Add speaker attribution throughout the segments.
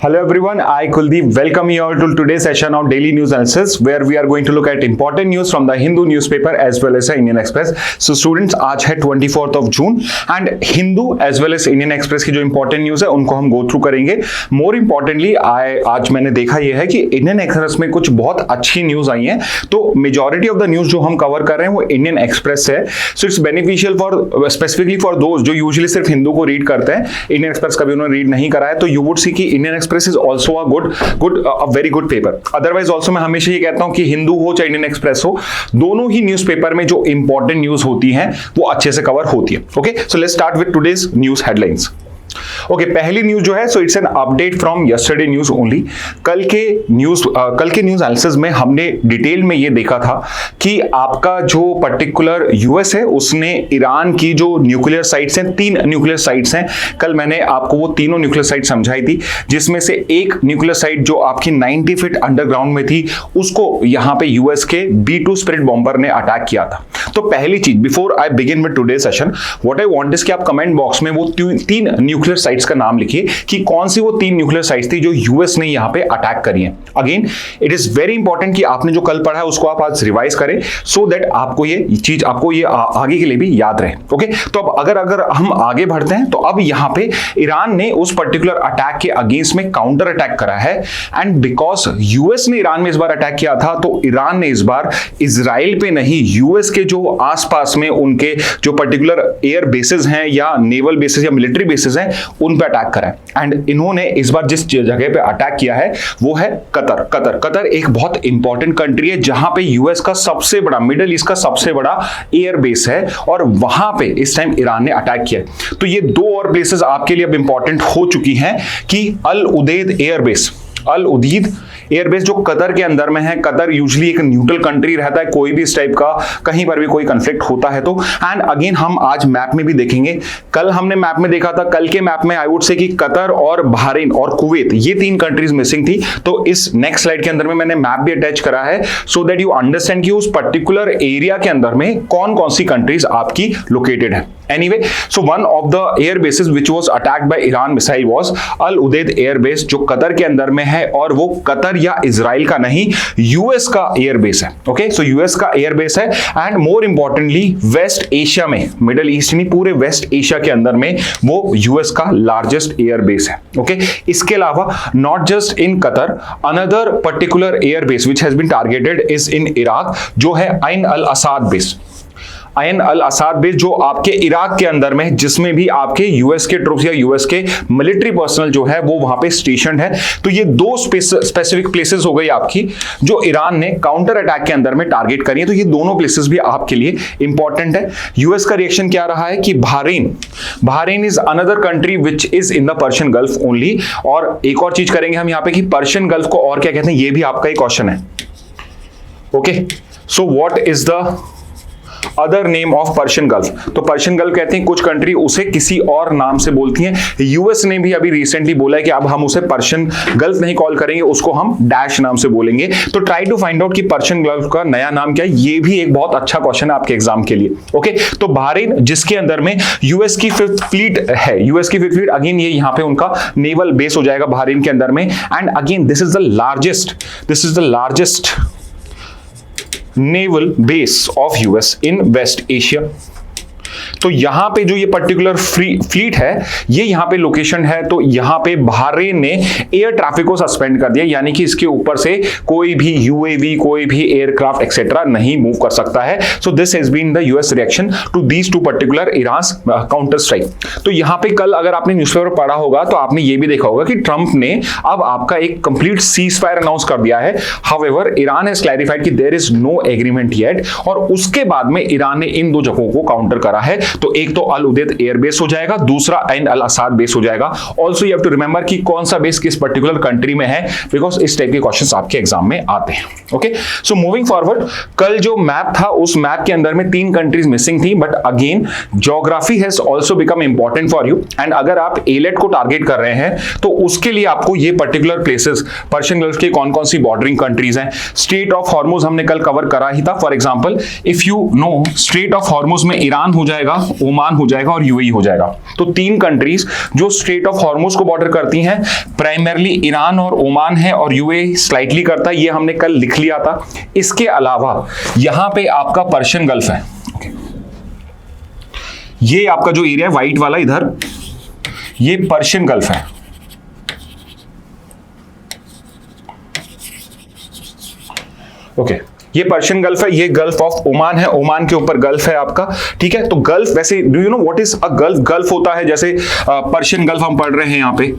Speaker 1: Hello everyone, I Kuldeep welcome you all to today's session of Daily News Analysis where we are going to look at important news from the Hindu newspaper as well as the Indian Express. So students, आज है 24th of June and Hindu as well as Indian Express की जो important news है उनको हम go through करेंगे. More importantly, आज मैंने देखा ये है कि Indian Express में कुछ बहुत अच्छी न्यूज आई हैं. तो majority of the news जो हम कवर कर रहे हैं वो Indian Express है. So it's beneficial for specifically for those जो usually सिर्फ हिंदू को रीड करते हैं. Indian Express कभी उन्होंने रीड नहीं करा है तो you would see कि Indian Express is also a very good paper. Otherwise also मैं हमेशा ये कहता हूं कि हिंदू हो चाहे इंडियन एक्सप्रेस हो, दोनों ही न्यूज़पेपर में जो इंपॉर्टेंट न्यूज होती हैं वो अच्छे से कवर होती है. Okay, so let's start with today's news headlines. Okay, पहली न्यूज जो है so it's an update from yesterday news only. कल के न्यूज एनालिसिस में हमने डिटेल में ये देखा था कि आपका जो पर्टिकुलर यूएस है उसने ईरान की जो न्यूक्लियर साइट्स हैं, 3 न्यूक्लियर साइट्स हैं, कल मैंने आपको वो तीनों न्यूक्लियर साइट समझाई थी, जिसमें से एक न्यूक्लियर साइट जो आपकी 90 फीट अंडरग्राउंड में थी उसको यहां पे यूएस के B2 स्पिरिट बॉम्बर ने अटैक किया था. तो पहली चीज, before I begin with today session, what I want is कि आप कमेंट बॉक्स में वो 3 न्यूक्लियर साइट्स का नाम लिखिए कि कौन सी वो 3 न्यूक्लियर साइट्स थी जो यूएस ने यहां पे अटैक करी हैं. Again it is very important कि आपने जो कल पढ़ा है उसको आप आज रिवाइज करें सो दैट आपको ये चीज आगे के लिए भी याद रहे. ओके, तो अब अगर हम आगे बढ़ते हैं तो अब यहां पे ईरान ने उस पर्टिकुलर अटैक के अगेंस्ट में काउंटर अटैक करा है एंड बिकॉज यूएस ने ईरान में इस बार अटैक किया था तो ईरान ने इस बार इजराइल पे नहीं, यूएस के जो आसपास में उनके जो पर्टिकुलर एयर बेसेस हैं या नेवल बेसेस या मिलिट्री बेसेस हैं उन पे अटैक करा है. एंड इन्होंने इस बार जिस जगह पे अटैक किया है वो है कतर एक बहुत इंपॉर्टेंट कंट्री है जहां पे यूएस का सबसे बड़ा, मिडिल ईस्ट का सबसे बड़ा एयर बेस है और वहां पे इस टाइम ईरान ने अटैक किया है. तो ये 2 और प्लेसेस आपके लिए अब इंपॉर्टेंट हो चुकी हैं कि अल उदेद एयरबेस जो कतर के अंदर में है. कतर यूजुअली एक न्यूट्रल कंट्री रहता है, कोई भी इस टाइप का कहीं पर भी कोई कंफ्लिक्ट होता है तो. एंड अगेन हम आज मैप में भी देखेंगे, कल हमने मैप में देखा था, कल के मैप में आई वुड से कि कतर और बहरीन और कुवैत ये 3 कंट्रीज मिसिंग थी. तो इस नेक्स्ट स्लाइड के अंदर में मैंने मैप भी अटैच करा है सो दैट यू अंडरस्टैंड कि उस पर्टिकुलर एरिया के अंदर में कौन कौन सी कंट्रीज आपकी लोकेटेड है. Anyway, so one of the air bases which was attacked by Iran missile was Al Udeid air base जो कतर के अंदर में है और वो कतर या इजराइल का नहीं, यूएस का एयर बेस है. ओके, सो यूएस का एयर बेस है and more importantly West Asia में, मिडिल ईस्ट नहीं पूरे वेस्ट एशिया के अंदर में वो यूएस का लार्जेस्ट एयर बेस है. ओके, इसके अलावा not just in Qatar, another particular air base which has been targeted is in Iraq जो है आइन अल असाद बेस. आइन अल असाद बेस जो आपके इराक के अंदर में, जिसमें भी आपके यूएस के ट्रूप्स या यूएस के मिलिट्री पर्सनल जो है वो वहां पे स्टेशन है. तो ये 2 स्पेसिफिक प्लेसेस हो गई आपकी जो ईरान ने काउंटर अटैक के अंदर में टारगेट करी है. तो ये दोनों प्लेसेस भी आपके लिए इंपॉर्टेंट है. यूएस का रिएक्शन क्या रहा है कि Bahrain is another country which is in the Persian gulf only. और एक और चीज करेंगे हम यहाँ पे कि पर्शियन गल्फ को और क्या कहते हैं ये भी आपका एक क्वेश्चन है. Okay, so what is the other name of Persian gulf. तो पर्शियन गल्फ कहते हैं, कुछ कंट्री उसे किसी और नाम से बोलती हैं. यूएस ने भी अभी रिसेंटली बोला है कि अब हम उसे पर्शियन गल्फ नहीं कॉल करेंगे, उसको हम डैश नाम से बोलेंगे. तो ट्राई टू फाइंड आउट कि पर्शियन गल्फ का नया नाम क्या है. ये भी एक बहुत अच्छा क्वेश्चन है आपके एग्जाम के लिए. ओके, तो बहरीन जिसके अंदर में यूएस की 5th फ्लीट है, यूएस की 5th फ्लीट, अगेन ये यहां पे उनका नेवल बेस हो जाएगा बहरीन के अंदर में. And again this is the largest naval base of US in West Asia. तो यहां पे जो ये पर्टिकुलर फ्लीट है ये यहां पे लोकेशन है. तो यहां पे बहरीन ने एयर ट्रैफिक को सस्पेंड कर दिया, यानी कि इसके ऊपर से कोई भी यूएवी, कोई भी एयरक्राफ्ट एक्सेट्रा नहीं मूव कर सकता है. So this has been the US reaction to these 2 particular Iran counter strike. तो यहां पे कल अगर आपने न्यूज़पेपर पढ़ा होगा तो आपने ये भी देखा होगा कि ट्रंप ने अब आपका एक कंप्लीट सीज फायर अनाउंस कर दिया है. हाउएवर ईरान हैज क्लैरिफाइड कि there is no agreement yet और उसके बाद में ईरान ने इन 2 जगहों को काउंटर करा है. तो एक तो अल उदेद एयर बेस हो जाएगा, दूसरा आइन अल असाद बेस हो जाएगा. Also you have to remember कि कौन सा बेस किस पर्टिकुलर कंट्री में है, बिकॉज इस टाइप के क्वेश्चंस आपके एग्जाम में आते हैं. ओके, सो मूविंग फॉरवर्ड, कल जो मैप था उस मैप के अंदर में 3 कंट्रीज मिसिंग थी, but again geography has also become important for you. And अगर आप एलेट को टारगेट कर रहे हैं तो उसके लिए आपको ये पर्टिकुलर प्लेसेस, पर्शियन गल्फ के कौन कौन सी बॉर्डरिंग कंट्रीज हैं. स्ट्रेट ऑफ हॉर्मुज हमने कल कवर करा ही था. For example if you no straight of Hormuz में ईरान हो जाएगा, ओमान हो जाएगा और यूएई हो जाएगा। तो 3 कंट्रीज जो स्ट्रेट ऑफ हॉर्मुज को बॉर्डर करती हैं, प्राइमरली ईरान और ओमान है, और यूएई स्लाइटली करता है, ये हमने कल लिख लिया था। इसके अलावा यहां पे आपका पर्शियन गल्फ है। ये आपका जो एरिया है व्हाइट वाला इधर, ये पर्शियन गल्फ है। ओके, ये पर्शियन गल्फ है, ये गल्फ ऑफ ओमान है, ओमान के ऊपर गल्फ है आपका, ठीक है। तो गल्फ, वैसे do you know what is a gulf? Gulf होता है जैसे पर्शियन गल्फ हम पढ़ रहे हैं यहां पे,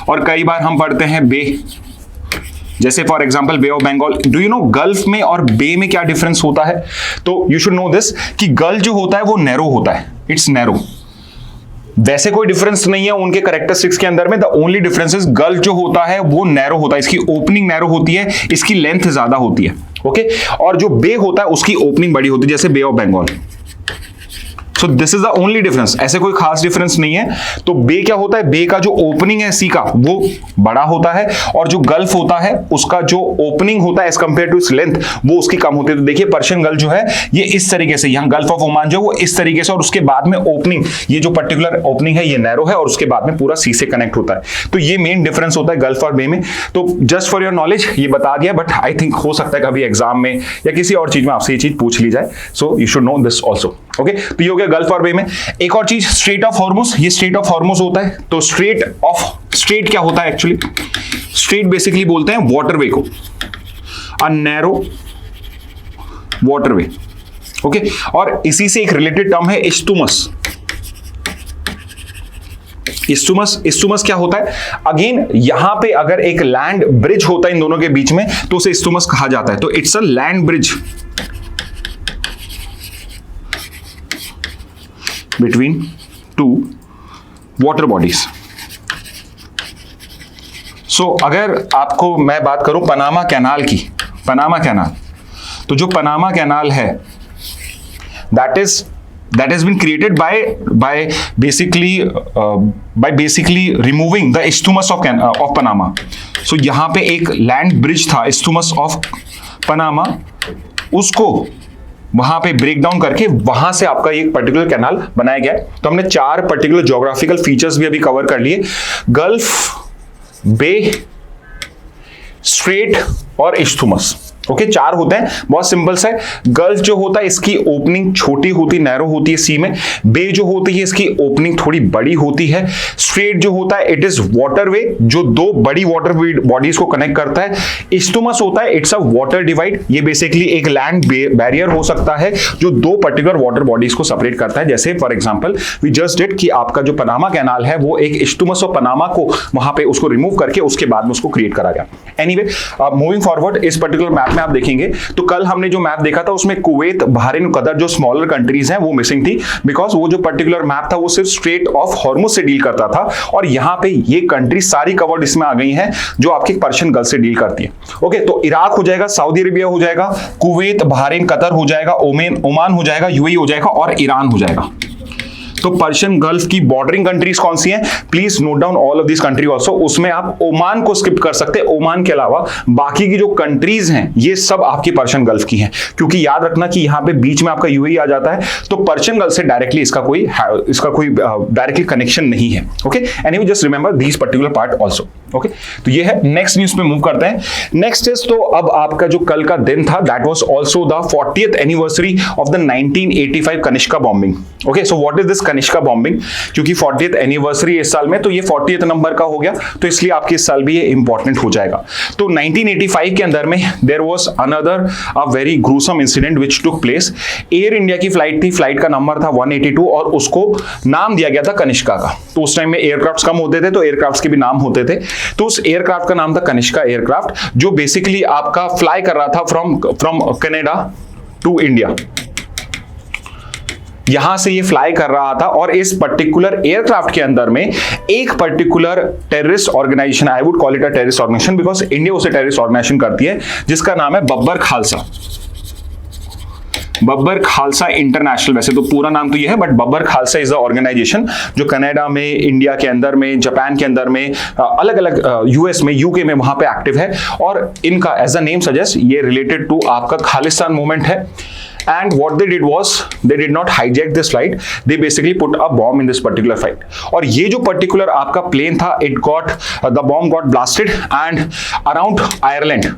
Speaker 1: और कई बार हम पढ़ते हैं बे, जैसे for example bay of Bengal. Do you know gulf में और बे में क्या डिफरेंस होता है? तो यू शुड नो दिस कि गल्फ जो होता है वो नैरो होता है, इट्स नैरो। वैसे कोई डिफरेंस नहीं है उनके कैरेक्टरिस्टिक्स के अंदर में। The only difference is gulf जो होता है वो नैरो होता है, इसकी ओपनिंग नैरो होती है, इसकी लेंथ ज्यादा होती है। ओके, और जो बे होता है उसकी ओपनिंग बड़ी होती है, जैसे Bay of Bengal. So this is the only difference, ऐसे कोई खास डिफरेंस नहीं है। तो बे क्या होता है, बे का जो ओपनिंग है सी का वो बड़ा होता है, और जो गल्फ होता है उसका जो ओपनिंग होता है as compare to its length वो उसकी कम होती है। तो देखिए पर्शियन गल्फ जो है ये इस तरीके से, यहाँ गल्फ ऑफ ओमान जो वो इस तरीके से, और उसके बाद में ओपनिंग, ये जो पर्टिकुलर ओपनिंग है ये नैरो है, और उसके बाद में पूरा सी से कनेक्ट होता है। तो ये मेन डिफरेंस होता है गल्फ और बे में। तो जस्ट फॉर योर नॉलेज ये बता दिया, बट आई थिंक हो सकता है कभी एग्जाम में या किसी और चीज में आपसे ये चीज पूछ ली जाए। So you should know this also. Okay, तो ये हो गया गल्फ और बे में। एक और चीज, स्ट्रेट ऑफ हॉर्मुज, ये स्ट्रेट ऑफ हॉर्मुज होता है। तो स्ट्रेट क्या होता है एक्चुअली? स्ट्रेट बेसिकली बोलते हैं वाटरवे को, अ नैरो वाटरवे। ओके, और इसी से एक रिलेटेड टर्म है इस्टुमस। इस्टुमस क्या होता है? अगेन यहां पे अगर एक लैंड ब्रिज होता है इन दोनों के बीच में तो उसे इस्टुमस कहा जाता है। तो it's a land bridge between two water bodies. So अगर आपको मैं बात करूं पनामा कैनाल की, पनामा कैनाल, तो जो पनामा कैनाल है that has been created by basically removing the isthmus of Panama. So यहां पे एक लैंड ब्रिज था isthmus of Panama, उसको वहां पे ब्रेक डाउन करके वहां से आपका एक पर्टिकुलर कैनाल बनाया गया है। तो हमने 4 पर्टिकुलर ज्योग्राफिकल फीचर्स भी अभी कवर कर लिए, गल्फ, बे, स्ट्रेट और इस्थुमस। ओके, 4 होते हैं, बहुत सिंपल सा है। गल्फ जो होता है इसकी ओपनिंग छोटी होती, नैरो होती है सी में। बे जो होती है इसकी ओपनिंग थोड़ी बड़ी होती है। स्ट्रेट जो होता है इट इज वाटरवे, जो 2 बड़ी वाटर बॉडीज को कनेक्ट करता है। इस्टुमस होता है इट्स अ वाटर डिवाइड, ये बेसिकली एक लैंड बैरियर हो सकता है जो 2 पर्टिकुलर वाटर बॉडीज को सेपरेट करता है। जैसे for example we just did कि आपका जो पनामा कैनाल है वो एक इस्टुमस ऑफ पनामा को वहां पे उसको रिमूव करके उसके बाद में उसको क्रिएट करा गया। एनीवे, मूविंग फॉरवर्ड, इस पर्टिकुलर मैप में आप देखेंगे तो कल हमने जो मैप देखा था उसमें कुवैत, बहरीन, कतर जो स्मॉलर कंट्रीज हैं वो मिसिंग थी, बिकॉज वो जो पर्टिकुलर मैप था वो सिर्फ स्ट्रेट ऑफ हॉर्मुज से डील करता था, और यहां पे ये कंट्री सारी कवर्ड इसमें आ गई हैं जो आपके पर्शियन गल्फ से डील करती है। ओके, तो इराक हो जाएगा, सऊदी अरेबिया हो जाएगा, कुवैत, बहरीन, कतर हो जाएगा, ओमान हो जाएगा, यूएई हो जाएगा और ईरान हो जाएगा। तो पर्शियन गल्फ की बॉर्डरिंग कंट्रीज कौन सी हैं? Please note down all of this country also. उसमें आप ओमान को स्किप कर सकते हैं, ओमान के अलावा बाकी की जो कंट्रीज हैं ये सब आपकी पर्शियन गल्फ की हैं, क्योंकि याद रखना कि यहां पे बीच में आपका यूएई आ जाता है, तो पर्शियन गल्फ से डायरेक्टली इसका कोई डायरेक्टली कनेक्शन नहीं है। Okay, anyway just remember this particular part also. Okay, तो ये है। नेक्स्ट न्यूज पे मूव करते हैं। नेक्स्ट इज, तो अब आपका जो कल का दिन था that was also the 40th anniversary of the 1985 Kanishka bombing. Okay, so what is this Kanishka bombing? क्योंकि 40th एनिवर्सरी इस साल में, तो ये 40th नंबर का हो गया, तो इसलिए आपके इस साल भी ये इंपॉर्टेंट हो जाएगा। तो 1985 के अंदर में there was another a very gruesome incident which took place. Air India की फ्लाइट थी, फ्लाइट का नंबर था 182 और उसको नाम दिया गया था कनिष्का का। तो उस टाइम में एयरक्राफ्ट्स कम होते थे तो एयरक्राफ्ट्स के भी नाम होते थे, तो उस एयरक्राफ्ट का नाम था कनिष्का एयरक्राफ्ट, जो बेसिकली आपका फ्लाई कर रहा था फ्रॉम कनाडा टू इंडिया। यहां से ये फ्लाई कर रहा था, और इस पर्टिकुलर एयरक्राफ्ट के अंदर में एक particular terrorist organization, I would call it a terrorist organization because India उसे टेररिस्ट ऑर्गेनाइजेशन करती है, जिसका नाम है बब्बर खालसा। बब्बर खालसा इंटरनेशनल, वैसे तो पूरा नाम तो ये है, but Babbar Khalsa is the organization जो कनाडा में, इंडिया के अंदर में, जापान के अंदर में, अलग अलग यूएस में, यूके में वहां पे एक्टिव है। और इनका एज अ नेम सजेस्ट ये रिलेटेड टू आपका खालिस्तान मूवमेंट है। and what they did was they did not hijack this flight, they basically put a bomb in this particular flight. और ये जो particular आपका plane था, the bomb got blasted and around Ireland,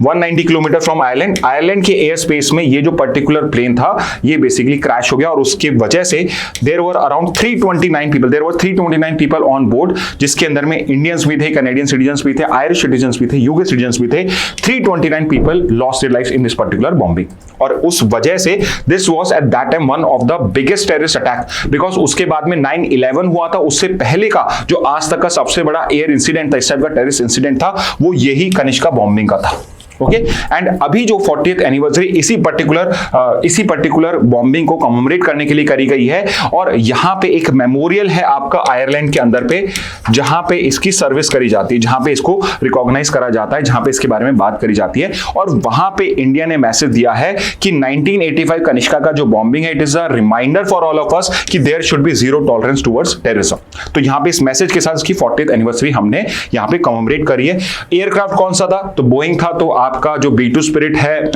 Speaker 1: 190 kilometre from Ireland के air space में ये जो particular plane था ये बेसिकली क्रैश हो गया, और उसके वजह से there were around 329 people on board, जिसके अंदर में इंडियंस भी थे, कैनेडियन सिटीजन्स भी थे, आयरिश सिटीजन्स भी थे, यूके सिटीजन्स भी थे. 329 people lost their lives in this particular bombing. और उस वजह से this was at that time one of the biggest terrorist attack, because उसके बाद में 9/11 हुआ था. उससे पहले का जो आज तक का सबसे बड़ा एयर इंसिडेंट था, इस टाइप का टेररिस्ट इंसिडेंट था, वो यही कनिष्का बॉम्बिंग का था. ओके, एंड अभी जो 40th एनिवर्सरी इसी पर्टिकुलर बॉम्बिंग को कमेमोरेट करने के लिए करी गई है, और यहां पे एक मेमोरियल है आपका आयरलैंड के अंदर पे, जहां पे इसकी सर्विस करी जाती है, जहां पे इसको रिकॉग्नाइज करा जाता है, जहां पे इसके बारे में बात करी जाती है. और वहां पे इंडिया ने मैसेज दिया है कि 1985 कनिष्का का जो बॉम्बिंग है, it is a reminder for all of us कि there should be zero tolerance towards terrorism. तो यहां पे इस मैसेज के साथ इसकी 40th एनिवर्सरी हमने यहां पे कमेमोरेट करी है. एयरक्राफ्ट कौन सा था? तो बोइंग था. तो आपका जो B2 स्पिरिट है,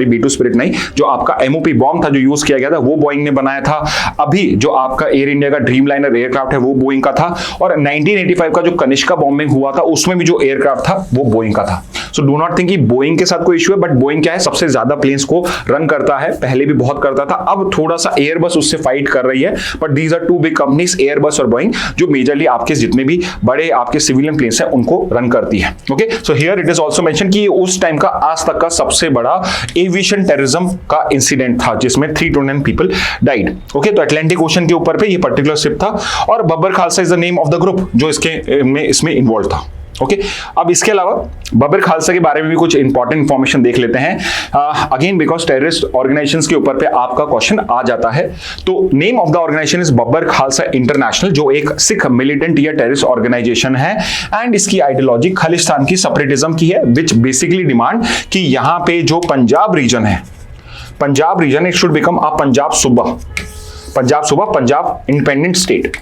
Speaker 1: B2 स्पिरिट नहीं, जो आपका MOP बॉम्ब था जो यूज किया गया था, वो बोइंग ने बनाया था. अभी जो आपका एयर इंडिया का ड्रीमलाइनर एयरक्राफ्ट है वो बोइंग का था. और 1985 का जो कनिष्का बॉम्बिंग हुआ था उसमें भी जो एयरक्राफ्ट था वो बोइंग का था. सो डू नॉट थिंक कि बोइंग के साथ कोई इश्यू है, बट बोइंग क्या है, सबसे ज्यादा प्लेन्स को रन करता है, पहले भी बहुत करता था, अब थोड़ा सा एयरबस उससे फाइट कर रही है. But these are two big companies, Airbus और बोइंग, जो मेजरली आपके जितने भी बड़े आपके सिविलियन प्लेन्स हैं उनको रन करती है. Okay, so here it is also mention कि उस टाइम का आज तक का सबसे बड़ा एविएशन टेररिज्म का इंसिडेंट था, जिसमें 329 पीपल डाइड. ओके, तो अटलांटिक ओशन के ऊपर पे ये पर्टिकुलर शिप था, और Babbar Khalsa is the name of the group जो इसमें इन्वॉल्व था. ओके, अब इसके अलावा बब्बर खालसा के बारे में भी कुछ इंपॉर्टेंट इंफॉर्मेशन देख लेते हैं. अगेन बिकॉज टेररिस्ट ऑर्गेनाइजेशंस के ऊपर पे आपका क्वेश्चन आ जाता है. तो name of the organization is Babbar Khalsa international, जो एक सिख मिलिटेंट या टेररिस्ट ऑर्गेनाइजेशन है, एंड इसकी आइडियोलॉजी खालिस्तान की सेपरेटिज्म की है, विच बेसिकली डिमांड कि यहां पे जो पंजाब रीजन है, Punjab region it should become a Punjab सूबा, पंजाब इंडिपेंडेंट स्टेट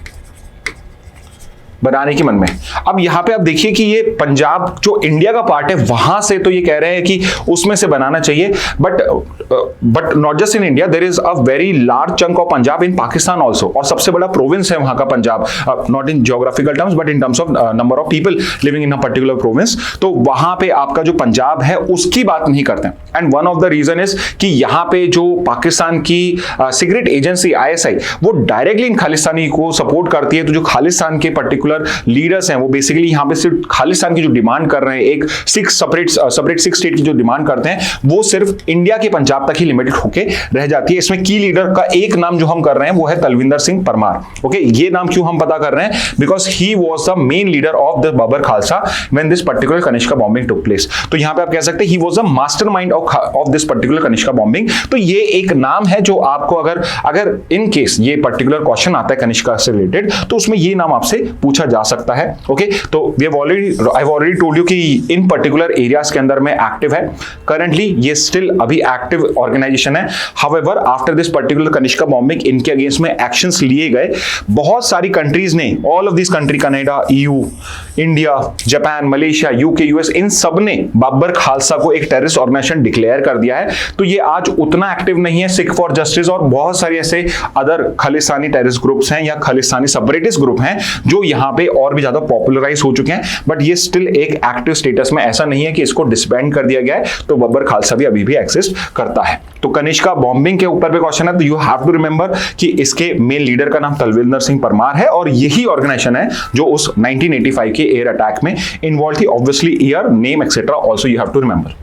Speaker 1: बनाने की मन में. अब यहां पे आप देखिए कि ये पंजाब जो इंडिया का पार्ट है, वहां से तो ये कह रहे हैं कि उसमें से बनाना चाहिए, but not just in India, there is a very large chunk of Punjab in Pakistan also, और सबसे बड़ा प्रोविंस है वहां का Punjab, not in geographical terms but in terms of number of people living in a particular province. तो वहां पे आपका जो पंजाब है उसकी बात नहीं करते हैं. And one of the reason is कि यहां पे जो पाकिस्तान की सीक्रेट एजेंसी ISI वो डायरेक्टली इन खालिस्तानी को सपोर्ट करती है. तो जो खालिस्तान के पर्टिकुलर लीडर्स हैं वो बेसिकली यहां पे सिर्फ खालिस्तान की जो डिमांड कर रहे हैं, एक सेपरेट 6 स्टेट की जो डिमांड करते हैं, वो सिर्फ इंडिया के पंजाब तक ही लिमिटेड होके रह जाती है. इसमें की लीडर का एक नाम जो हम कर रहे हैं वो है तलविंदर सिंह परमार. ओके, ये नाम क्यों हम पता कर रहे हैं? Because he was the main leader of the Babbar Khalsa when this particular Kanishka bombing took place. तो यहां पे आप कह सकते हैं he was the mastermind of this particular Kanishka bombing. तो ये एक नाम है जो आपको अगर इन केस ये पर्टिकुलर क्वेश्चन आता है कनिष्का से रिलेटेड, तो उसमें ये नाम आपसे पूछा जा सकता है. ओके, तो आई हैव ऑलरेडी टोल्ड यू कि इन पर्टिकुलर एरियाज के अंदर में एक्टिव है. करंटली ये स्टिल अभी एक्टिव ऑर्गेनाइजेशन है. However after this particular Kanishka bombing इनके अगेंस्ट में एक्शंस लिए गए. बहुत सारी कंट्रीज ने, all of this country, Canada, EU, India, Japan, Malaysia, UK, US, इन सब ने बब्बर खालसा को एक टेररिस्ट ऑर्गेनाइजेशन डिक्लेयर कर दिया है. तो ये आज उतना एक्टिव नहीं है. सिख फॉर जस्टिस और बहुत सारे ऐसे अदर खालिस्तानी टेररिस्ट ग्रुप्स हैं या खालिस्तानी सेपरेटिस्ट ग्रुप हैं जो यहाँ पे और भी ज्यादा पॉपुलराइज हो चुके हैं, बट ये स्टिल एक एक्टिव स्टेटस में. ऐसा नहीं है कि इसको डिसबैंड कर दिया गया है. तो बब्बर खालसा भी अभी भी एग्जिस्ट करता है. तो कनिष्का बॉम्बिंग के ऊपर भी क्वेश्चन है, तो यू हैव टू रिमेंबर कि इसके मेन लीडर का नाम तलविंदर सिंह परमार है, और यही ऑर्गेनाइजेशन है जो उस 1985 के एयर अटैक में इन्वॉल्व थी. Obviously year, name etcetera also you have to remember.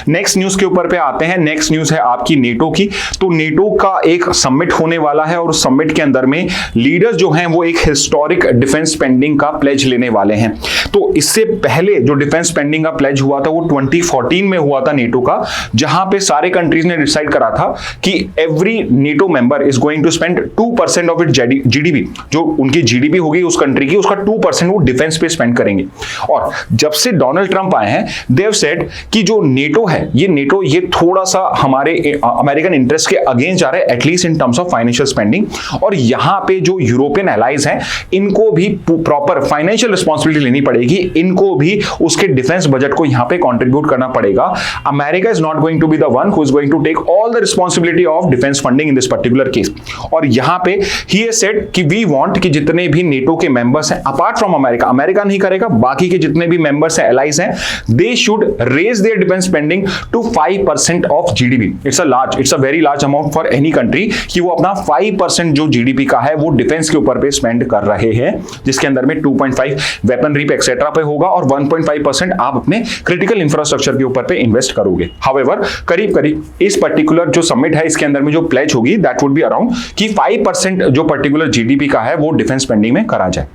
Speaker 1: Next news के ऊपर पे आते हैं. नेक्स्ट न्यूज है आपकी नेटो की. तो नेटो का एक समिट होने वाला है, और उस समिट के अंदर में लीडर्स जो हैं वो एक हिस्टोरिक डिफेंस स्पेंडिंग का प्लेज लेने वाले हैं. तो इससे पहले जो डिफेंस स्पेंडिंग का प्लेज हुआ था वो 2014 में हुआ था नेटो का, जहां पे सारे कंट्रीज ने डिसाइड करा था कि every NATO member is going to spend 2% of it GDP, जो उनकी GDP होगी उस कंट्री की, उसका 2% वो डिफेंस पे स्पेंड करेंगे. और जब से डोनाल्ड ट्रंप आए हैं, दे हैव सेड कि जो नेटो है ये थोड़ा सा हमारे अमेरिकन इंटरेस्ट के अगेंस्ट जा रहा है, at least in terms of financial spending. और यहां पे जो यूरोपियन एलाइज हैं इनको भी प्रॉपर फाइनेंशियल रिस्पॉन्सिबिलिटी लेनी पड़ेगी, इनको भी उसके डिफेंस बजट को यहां पे कंट्रीब्यूट करना पड़ेगा। America is not going to be the one who is going to take all the responsibility of defence funding in this particular case. और यहां पे ही हैज सेड कि वी वांट कि जितने भी नेटो के मेंबर्स हैं अपार्ट फ्रॉम अमेरिका नहीं करेगा, बाकी के जितने भी मेंबर्स हैं एलाइज हैं, they should raise their defence spending to 5% of GDP. It's a very large amount for any country कि वो अपना 5% जो जीडीपी का है वो डिफेंस के ऊपर पे स्पेंड कर रहे हैं, जिसके अंदर में 2.5 वेपनरी पे एक्सेट्रा पे होगा और 1.5% आप अपने क्रिटिकल इंफ्रास्ट्रक्चर के ऊपर पे इन्वेस्ट करोगे। हाउएवर करीब करीब इस पर्टिकुलर जो समिट है इसके अंदर में जो प्लेज होगी दैट वुड बी अराउंड कि 5% जो पर्टिकुलर जीडीपी का है वो डिफेंस स्पेंडिंग में करा जाए।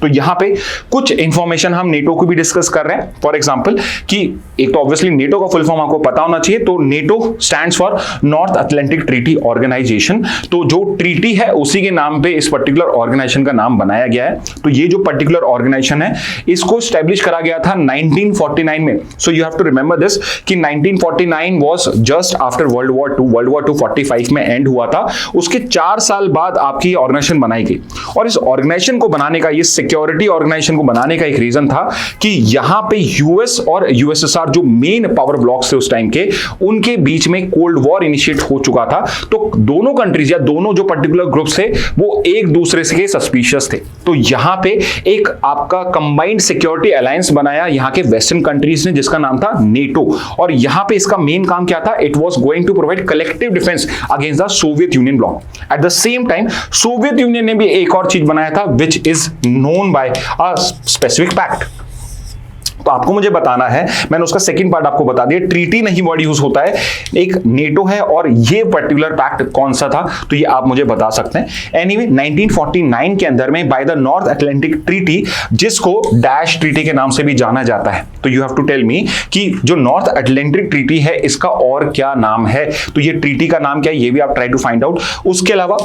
Speaker 1: तो यहां पे कुछ इंफॉर्मेशन हम नेटो को भी डिस्कस कर रहे हैं। फॉर एग्जांपल कि एक तो ऑब्वियसली नेटो का फुल फॉर्म आपको पता होना चाहिए, तो NATO stands for North Atlantic Treaty Organization. तो जो ट्रीटी है उसी के नाम पे इस पर्टिकुलर ऑर्गेनाइजेशन का नाम बनाया गया है। तो ये जो पर्टिकुलर ऑर्गेनाइजेशन है इसको स्टैब्लिश करा गया था 1949 में। So you have to remember this कि 1949 was just after World War Two 45 में एंड हुआ था। उसके 4 साल बाद आपकी ऑर्गेनाइजेशन बनाई गई और इस ऑर्गेनाइजेशन को बनाने का, ये सिक्योरिटी ऑर्गेनाइजेशन को बनाने का एक रीजन था कि यहां पे यूएस और यूएसएसआर जो मेन पावर ब्लॉक्स थे उस टाइम के, उनके बीच में कोल्ड वॉर इनिशिएट हो चुका था। तो दोनों कंट्रीज या दोनों जो पर्टिकुलर ग्रुप्स थे वो एक दूसरे से सस्पिशियस थे। तो यहां पे एक आपका कंबाइंड सिक्योरिटी अलायंस बनाया यहां के वेस्टर्न कंट्रीज ने, जिसका नाम था नेटो। और यहां पे इसका मेन काम क्या था? It was going to provide collective defence against the Soviet Union bloc. At the same time Soviet Union ने भी एक और चीज बनाया था which is known by a specific pact। तो आपको मुझे बताना है, मैंने उसका सेकंड पार्ट आपको बता दिया, ट्रीटी नहीं वर्ड यूज होता है, एक नेटो है और ये पर्टिकुलर पैक्ट कौन सा था तो ये आप मुझे बता सकते हैं। एनीवे 1949 के अंदर में by the North Atlantic treaty, जिसको डैश ट्रीटी के नाम से भी जाना जाता है, तो you have to tell me कि जो नॉर्थ अटलांटिक ट्रीटी है इसका और क्या नाम है। तो ये ट्रीटी का नाम क्या है ये भी आप ट्राई टू फाइंड आउट। उसके अलावा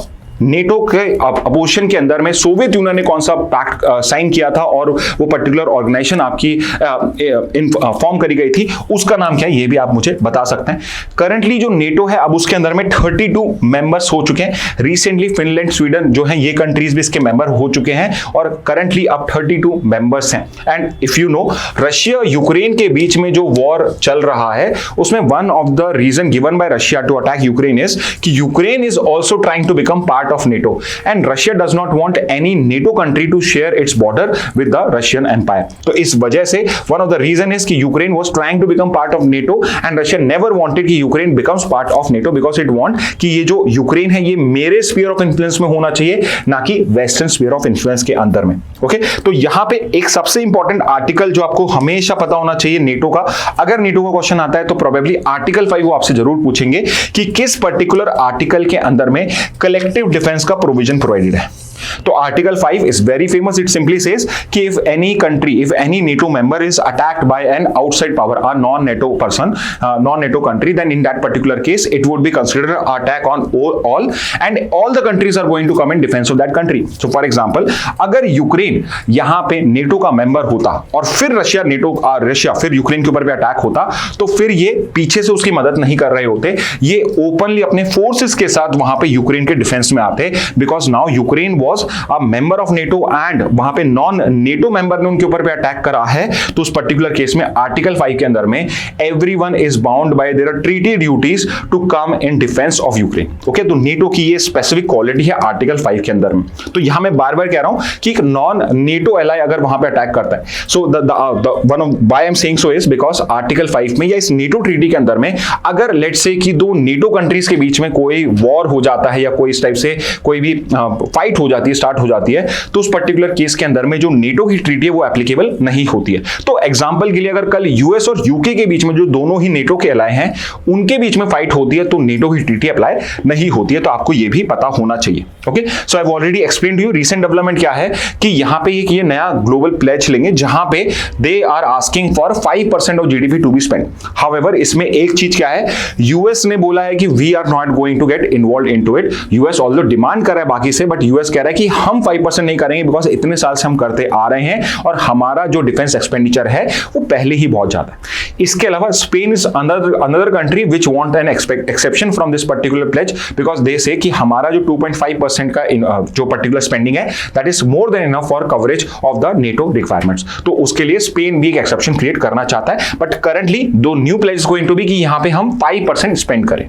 Speaker 1: नेटो के अपोजिशन के अंदर में सोवियत यूनियन ने कौन सा पैक्ट साइन किया था और वो पर्टिकुलर ऑर्गेनाइजेशन आपकी फॉर्म करी गई थी, उसका नाम क्या है ये भी आप मुझे बता सकते हैं। करंटली जो नेटो है अब उसके अंदर में 32 मेंबर्स हो चुके हैं। रिसेंटली फिनलैंड, स्वीडन जो है ये कंट्रीज भी इसके मेंबर हो चुके हैं और करंटली अब 32 मेंबर्स हैं। And if you know, Russia Ukraine के बीच में जो वॉर चल रहा है उसमें one of the reason given by Russia to attack Ukraine is कि Ukraine is also trying to become part of NATO and Russia does not want any NATO country to share its border with the Russian Empire। तो इस वजह से one of the reason is कि Ukraine was trying to become part of NATO and Russia never wanted कि Ukraine becomes part of NATO because it want कि ये जो Ukraine है ये मेरे sphere of influence में होना चाहिए, ना कि वेस्टर्न sphere of influence के अंदर में। ओके, तो यहां पे एक सबसे इंपॉर्टेंट आर्टिकल जो आपको हमेशा पता होना चाहिए नेटो का, अगर नेटो का क्वेश्चन आता है तो प्रोबेबली आर्टिकल 5 वो आपसे जरूर पूछेंगे कि किस पर्टिकुलर आर्टिकल के अंदर में कलेक्टिव डिफेंस का प्रोविजन प्रोवाइडेड है। तो article 5 is very famous. It simply says कि if any country, if any NATO member is attacked by an outside power, a non NATO person, non NATO country, then in that particular case it would be considered attack on all and all the countries are going to come in defence of that country. So for example, अगर Ukraine यहां पे NATO का member होता और फिर Russia फिर Ukraine के ऊपर भी अटैक होता, तो फिर ये पीछे से उसकी मदद नहीं कर रहे होते, ये ओपनली अपने फोर्सेस के साथ वहां पे यूक्रेन के डिफेंस में आते, because now Ukraine was a member of NATO and वहां पे नॉन नेटो मेंबर ने उनके ऊपर भी अटैक करा है। तो उस पर्टिकुलर केस में आर्टिकल 5 के अंदर में everyone is bound by their treaty duties to come in defence of Ukraine. Okay, तो नेटो की ये स्पेसिफिक क्वालिटी है आर्टिकल 5 के अंदर में। तो यहां मैं बार बार कह रहा हूं कि एक नॉन नेटो एलाई अगर वहां पे अटैक करता है, so the one of why I am saying so is because article 5 में या इस नेटो ट्रीटी के अंदर में अगर लेट्स से कि दो नेटो कंट्रीज के बीच में कोई वॉर हो जाता है या कोई इस टाइप से कोई भी फाइट हो जाती है, स्टार्ट हो जाती है, तो उस पर्टिकुलर केस के अंदर में जो नेटो की ट्रीटी है वो एप्लीकेबल नहीं होती है। तो एग्जांपल के लिए अगर कल यूएस और यूके के बीच में जो दोनों ही नेटो के एलाय हैं उनके बीच में फाइट होती है तो नेटो की ट्रीटी अप्लाई नहीं होती है। तो आपको ये भी पता होना चाहिए। Okay, so I have already explained to you recent development क्या है कि यहां पे ये नया ग्लोबल प्लेज लेंगे जहां पे they are asking for 5% of GDP to be spend. However इसमें एक चीज क्या है, यूएस ने बोला है कि we are not going to get involve into it. US although demand कर रहा है बाकी से, बट यूएस कह रहा है कि हम 5% नहीं करेंगे बिकॉज इतने साल से हम करते आ रहे हैं और हमारा जो डिफेंस एक्सपेंडिचर है वो पहले ही बहुत ज्यादा है। इसके अलावा Spain is another country which want an exception from this particular pledge because they say कि हमारा जो 2.5% का जो पर्टिकुलर स्पेंडिंग है that is more than enough for coverage of the NATO requirements. तो उसके लिए स्पेन भी एक एक्सेप्शन क्रिएट करना चाहता है, बट करंटली दो new pledge going to be कि यहां पे हम 5% स्पेंड करें।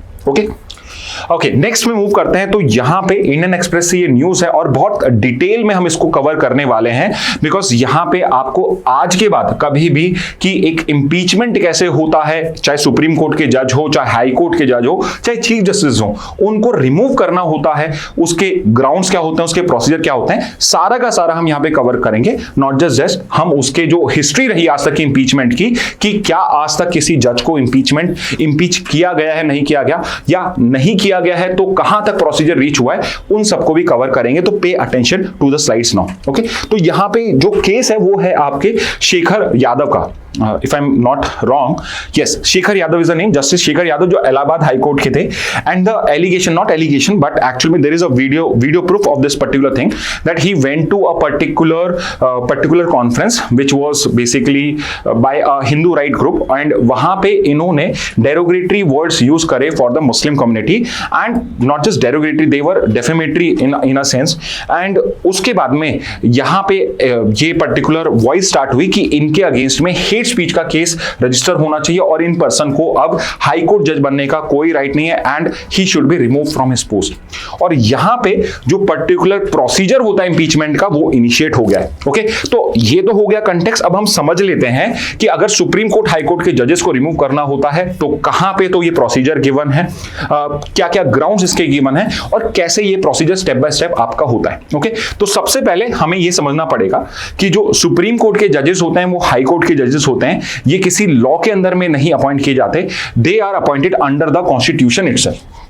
Speaker 1: ओके, नेक्स्ट में मूव करते हैं। तो यहां पे इंडियन एक्सप्रेस से ये न्यूज है और बहुत डिटेल में हम इसको कवर करने वाले हैं बिकॉज यहां पे आपको आज के बाद कभी भी कि एक इंपीचमेंट कैसे होता है, चाहे सुप्रीम कोर्ट के जज हो, चाहे हाई कोर्ट के जज हो, चाहे चीफ जस्टिस हो, उनको रिमूव करना होता है, उसके ग्राउंड्स क्या होते हैं, उसके प्रोसीजर क्या होते हैं, सारा का सारा हम यहां पे कवर करेंगे। नॉट जस्ट हम उसके जो हिस्ट्री रही आज तक की इंपीचमेंट की कि क्या आज तक किसी जज को इंपीच किया गया है, नहीं किया गया, या नहीं किया गया है तो कहां तक प्रोसीजर रीच हुआ है, उन सबको भी कवर करेंगे। तो pay attention to the slides now. Okay, तो यहां पे जो केस है वो है आपके शेखर यादव का। if I'm not wrong, yes, Shekhar Yadav is the name, Justice Shekhar Yadav जो इलाहाबाद हाई कोर्ट के थे, and the allegation, not allegation, but actually there is a video proof of this particular thing that he went to a particular conference which was basically by a Hindu right group, and वहां पे इन्होंने derogatory words use करे for the Muslim community, and not just derogatory, they were defamatory in a sense, and उसके बाद में यहाँ पे ये particular voice start हुई कि इनके अगेंस्ट में स्पीच का केस रजिस्टर होना चाहिए और इन पर्सन को अब हाई कोर्ट जज बनने का कोई राइट नहीं है and he should be remove from his post. और यहां पे जो पर्टिकुलर प्रोसीजर होता है इंपीचमेंट का वो इनिशिएट हो गया है। ओके, तो ये तो हो गया कंटेक्स्ट। अब हम समझ लेते हैं कि अगर सुप्रीम कोर्ट हाई कोर्ट के जजेस को रिमूव करना होता है तो कहां पे तो ये प्रोसीजर गिवन है, क्या क्या ग्राउंड्स इसके गिवन है और कैसे ये प्रोसीजर स्टेप बाय स्टेप आपका होता है। ओके, तो सबसे पहले हमें ये समझना पड़ेगा कि जो सुप्रीम कोर्ट के जजेस होते हैं वो हाई कोर्ट के जजेस होते हैं, ये किसी लॉ के अंदर में नहीं अपॉइंट किए जाते, they are appointed under the constitution itself.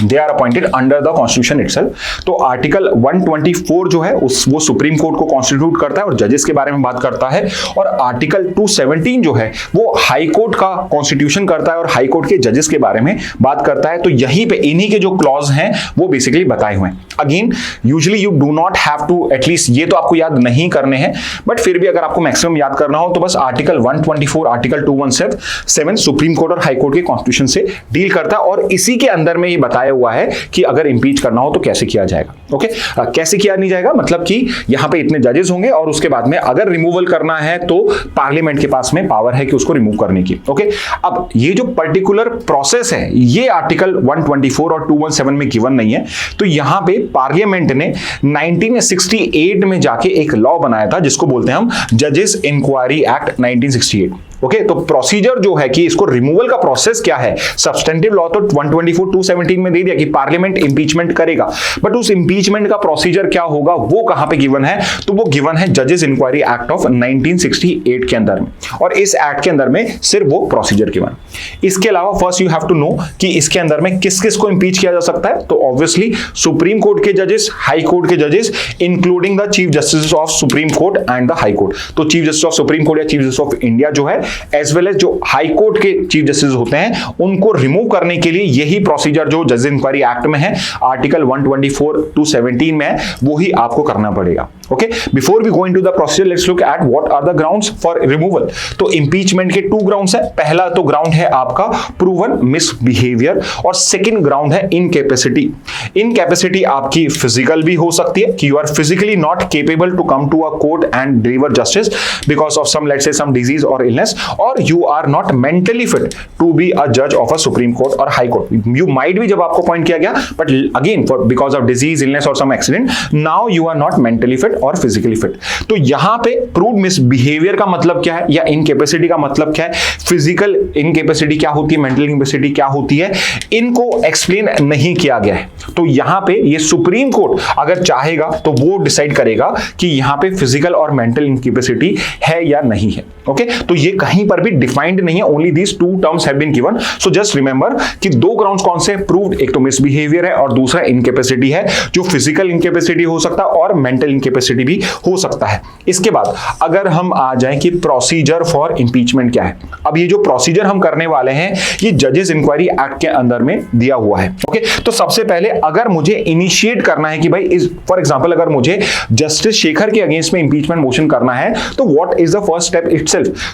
Speaker 1: They are appointed under the constitution itself। तो आर्टिकल 124 जो है वो सुप्रीम कोर्ट को कॉन्स्टिट्यूट करता है और जजेस के बारे में बात करता है, और आर्टिकल 217 जो है वो हाई कोर्ट का कॉन्स्टिट्यूशन करता है और हाई कोर्ट के जजेस के बारे में बात करता है। तो यहीं पे इन्हीं के जो क्लॉज हैं वो बेसिकली बताए हुए हैं। Again usually you do not have to, at least ये तो आपको याद नहीं करने हैं, बट फिर भी अगर आपको मैक्सिमम याद करना हो तो बस आर्टिकल 124, आर्टिकल 217 सुप्रीम कोर्ट और हाई कोर्ट के कॉन्स्टिट्यूशन से डील करता है और इसी के अंदर में ये बताया हुआ है कि अगर इंपीच करना हो तो कैसे किया जाएगा। ओके, कैसे किया नहीं जाएगा मतलब कि यहां पे इतने जजेस होंगे और उसके बाद में अगर रिमूवल करना है तो पार्लियामेंट के पास में पावर है कि उसको रिमूव करने की। ओके, अब ये जो पर्टिकुलर प्रोसेस है ये आर्टिकल 124 और 217 में गिवन नहीं है। तो यहां पे पार्लियामेंट ने 1968 में जाके एक लॉ बनाया था जिसको बोलते हैं हम जजेस इंक्वायरी एक्ट 1968। ओके, तो प्रोसीजर जो है कि इसको रिमूवल का प्रोसेस क्या है, सब्सटेंटिव लॉ तो 124 217 में दे दिया कि पार्लियामेंट इंपीचमेंट करेगा, बट उस इंपीचमेंट का प्रोसीजर क्या होगा वो कहां पे गिवन है, तो वो गिवन है जजेस इंक्वायरी एक्ट ऑफ 1968 के अंदर में, और इस एक्ट के अंदर में सिर्फ वो प्रोसीजर गिवन। इसके अलावा first you have to know कि इसके अंदर में किस किस को इंपीच किया जा सकता है। तो ऑब्वियसली सुप्रीम कोर्ट के जजेस, हाई कोर्ट के जजेस, including the chief justice of supreme court and the high court. तो chief justice of supreme court या चीफ जस्टिस ऑफ इंडिया जो है एज वेल एज जो हाई कोर्ट के चीफ जस्टिस होते हैं उनको रिमूव करने के लिए यही प्रोसीजर जो जजेस इंक्वायरी एक्ट में है आर्टिकल 124 टू 17 में है वो ही आपको करना पड़ेगा। Okay, before we go into the procedure let's look at what are the grounds for removal. तो इंपीचमेंट के 2 ग्राउंड्स है। पहला तो ग्राउंड है आपका प्रूवन मिसबिहेवियर और सेकंड ग्राउंड है इनकैपेसिटी। इनकैपेसिटी आपकी फिजिकल भी हो सकती है कि you are physically not capable to come to a court and deliver justice because of some let's say some disease और इलनेस, और you are not mentally fit to be a जज of a supreme court और high court. You might भी जब आपको point किया गया, but again for because of disease, illness और some accident now you are not mentally fit और physically fit. तो यहां पे प्रूव्ड मिसबिहेवियर का मतलब क्या है या इनकैपेसिटी का मतलब क्या है, फिजिकल इनकैपेसिटी क्या होती है, मेंटल इनकैपेसिटी क्या होती है, इनको एक्सप्लेन नहीं किया गया है। तो यहां पे ये सुप्रीम कोर्ट अगर चाहेगा तो वो डिसाइड करेगा कि यहां पे फिजिकल और मेंटल इनकैपेसिटी है या नहीं है। ओके, तो ये कहीं पर भी डिफाइंड नहीं है, only these 2 terms have been given. So just remember कि 2 ग्राउंड्स कौन से प्रूव्ड, एक तो मिसबिहेवियर है और दूसरा इनकैपेसिटी है, जो फिजिकल इनकैपेसिटी हो सकता है और मेंटल इनकैपेसिटी भी हो सकता है। इसके बाद अगर हम आ जाएं कि प्रोसीजर फॉर इंपीचमेंट क्या है। अब ये जो प्रोसीजर हम करने वाले हैं ये जजेस इंक्वायरी एक्ट के अंदर में दिया हुआ है। ओके, तो सबसे पहले अगर मुझे इनिशिएट करना है कि भाई फॉर एग्जांपल अगर मुझे जस्टिस शेखर के अगेंस्ट में इंपीचमेंट मोशन करना है तो what is the first step itself.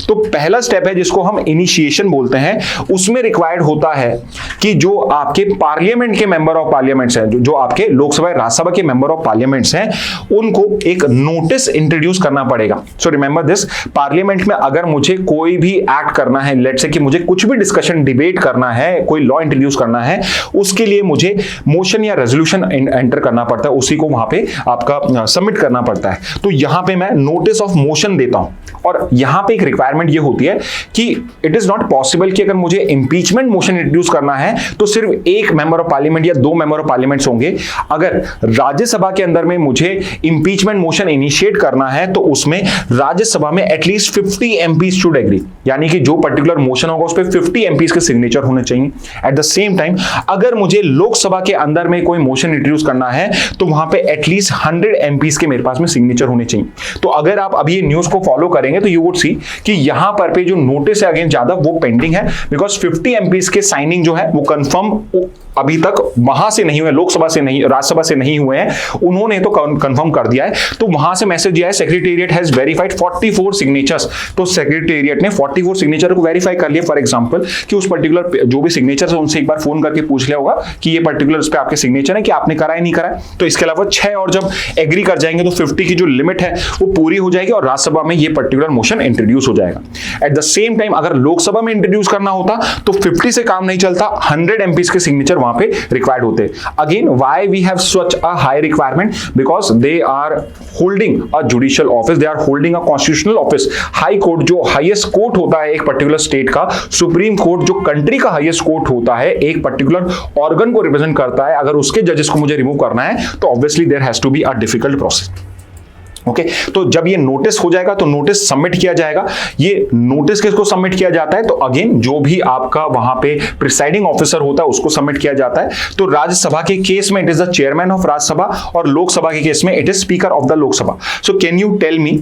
Speaker 1: तो पहला स्टेप है जिसको हम इनिशिएशन बोलते हैं, उसमें रिक्वायर्ड होता है कि जो आपके पार्लियामेंट के मेंबर ऑफ पार्लियामेंट्स हैं, जो आपके लोकसभा राज्यसभा के मेंबर ऑफ पार्लियामेंट्स हैं, उनको एक नोटिस इंट्रोड्यूस करना पड़ेगा। सो रिमेंबर दिस, पार्लियामेंट में अगर मुझे कोई भी एक्ट करना है, लेट्स से कि मुझे कुछ भी डिस्कशन डिबेट करना है, कोई लॉ इंट्रोड्यूस करना है, उसके लिए मुझे मोशन या रेजोल्यूशन एंटर करना पड़ता है, उसी को वहां पे आपका सबमिट करना पड़ता है। तो यहां पे मैं नोटिस ऑफ मोशन देता हूं, और यहां पे एक रिक्वायरमेंट ये होती है कि इट इज नॉट पॉसिबल कि अगर मुझे इंपीचमेंट मोशन इंट्रोड्यूस करना है तो सिर्फ एक मेंबर ऑफ पार्लियामेंट या दो मेंबर ऑफ पार्लियामेंट्स होंगे। अगर राज्यसभा के अंदर में मुझे इंपीचमेंट मोशन इनिशिएट करना है तो उसमें राज्यसभा में एटलीस्ट 50 एमपीज शुड एग्री, यानी कि जो पर्टिकुलर मोशन होगा उस पर 50 एमपीज के सिग्नेचर होने चाहिए। एट द सेम टाइम अगर मुझे लोकसभा के अंदर में कोई मोशन इंट्रोड्यूस करना है तो वहां पे एटलीस्ट 100 एमपीज के मेरे पास में सिग्नेचर होने चाहिए। तो अगर आप अभी ये न्यूज को फॉलो करेंगे तो यू वुड सी कि यहां पर पे जो नोटिस है अगेंस्ट यादव वो पेंडिंग है, बिकॉज 50 एमपीज के साइनिंग जो है वो कंफर्म अभी तक वहां से नहीं हुए, लोकसभा से नहीं, राज्यसभा से नहीं हुए हैं, उन्होंने तो कंफर्म कर दिया है। तो वहां से मैसेज दिया है सेक्रेटेरिएट हैज वेरीफाइड 44 सिग्नेचर्स। तो सेक्रेटेरिएट ने 44 सिग्नेचर को वेरीफाई कर लिया। फॉर एग्जांपल कि उस पर्टिकुलर जो भी सिग्नेचर है उनसे एक बार फोन करके पूछ लिया होगा कि ये पर्टिकुलर इस पे आपके सिग्नेचर है कि आपने करा है नहीं करा है। तो इसके अलावा 6 और जब एग्री कर जाएंगे तो 50 की जो लिमिट है वो पूरी हो जाएगी और राज्यसभा में ये पर्टिकुलर मोशन इंट्रोड्यूस हो जाएगा। एट द सेम टाइम अगर लोकसभा में इंट्रोड्यूस करना होता तो 50 से काम नहीं चलता, 100 एमपीज के सिग्नेचर वहां पे रिक्वायर्ड होते। Again why we have such a high requirement, because they are holding a judicial office, they are holding a constitutional office. High court जो हाईएस्ट कोर्ट होता है एक पर्टिकुलर स्टेट का, सुप्रीम कोर्ट जो country का highest court होता है, एक पर्टिकुलर ऑर्गन को रिप्रेजेंट करता है। अगर उसके जजेस को मुझे रिमूव करना है तो obviously there has to be a difficult process. Okay, तो जब ये नोटिस हो जाएगा तो नोटिस सबमिट किया जाएगा। ये नोटिस किसको सबमिट किया जाता है? तो अगेन जो भी आपका वहां पे प्रिसाइडिंग ऑफिसर होता है उसको सबमिट किया जाता है। तो राज्यसभा के केस में it is the chairman of Rajya Sabha और लोकसभा के केस में it is speaker of the Lok Sabha. So can you tell me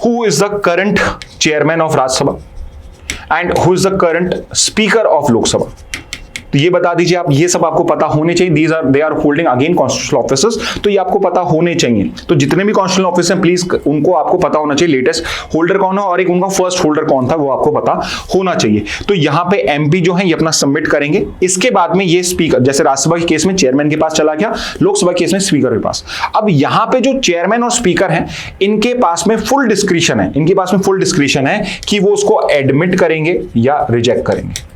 Speaker 1: who is the current chairman of Rajya Sabha and who is the current speaker of Lok Sabha? तो ये बता दीजिए आप, ये सब आपको पता होने चाहिए। They are holding again constitutional officers, तो ये आपको पता होने चाहिए। तो जितने भी कॉन्स्टिट्यूशनल ऑफिस हैं प्लीज उनको आपको पता होना चाहिए लेटेस्ट होल्डर कौन है और एक उनका फर्स्ट होल्डर कौन था वो आपको पता होना चाहिए। तो यहाँ पे एमपी जो है ये अपना सबमिट करेंगे। इसके बाद में ये स्पीकर, जैसे राज्यसभा के केस में चेयरमैन के पास चला गया, लोकसभा केस में स्पीकर के पास। अब यहाँ पे जो चेयरमैन और स्पीकर हैं इनके पास में फुल डिस्क्रिशन है, इनके पास में फुल डिस्क्रिशन है कि वो उसको एडमिट करेंगे या रिजेक्ट करेंगे।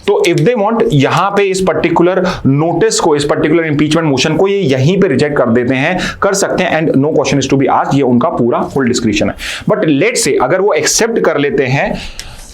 Speaker 1: तो इफ दे वांट यहां पे इस पर्टिकुलर नोटिस को, इस पर्टिकुलर इंपीचमेंट मोशन को ये यहीं पे रिजेक्ट कर देते हैं, कर सकते हैं and no question is to be asked, ये उनका पूरा फुल डिस्क्रिप्शन है। बट लेट्स से अगर वो एक्सेप्ट कर लेते हैं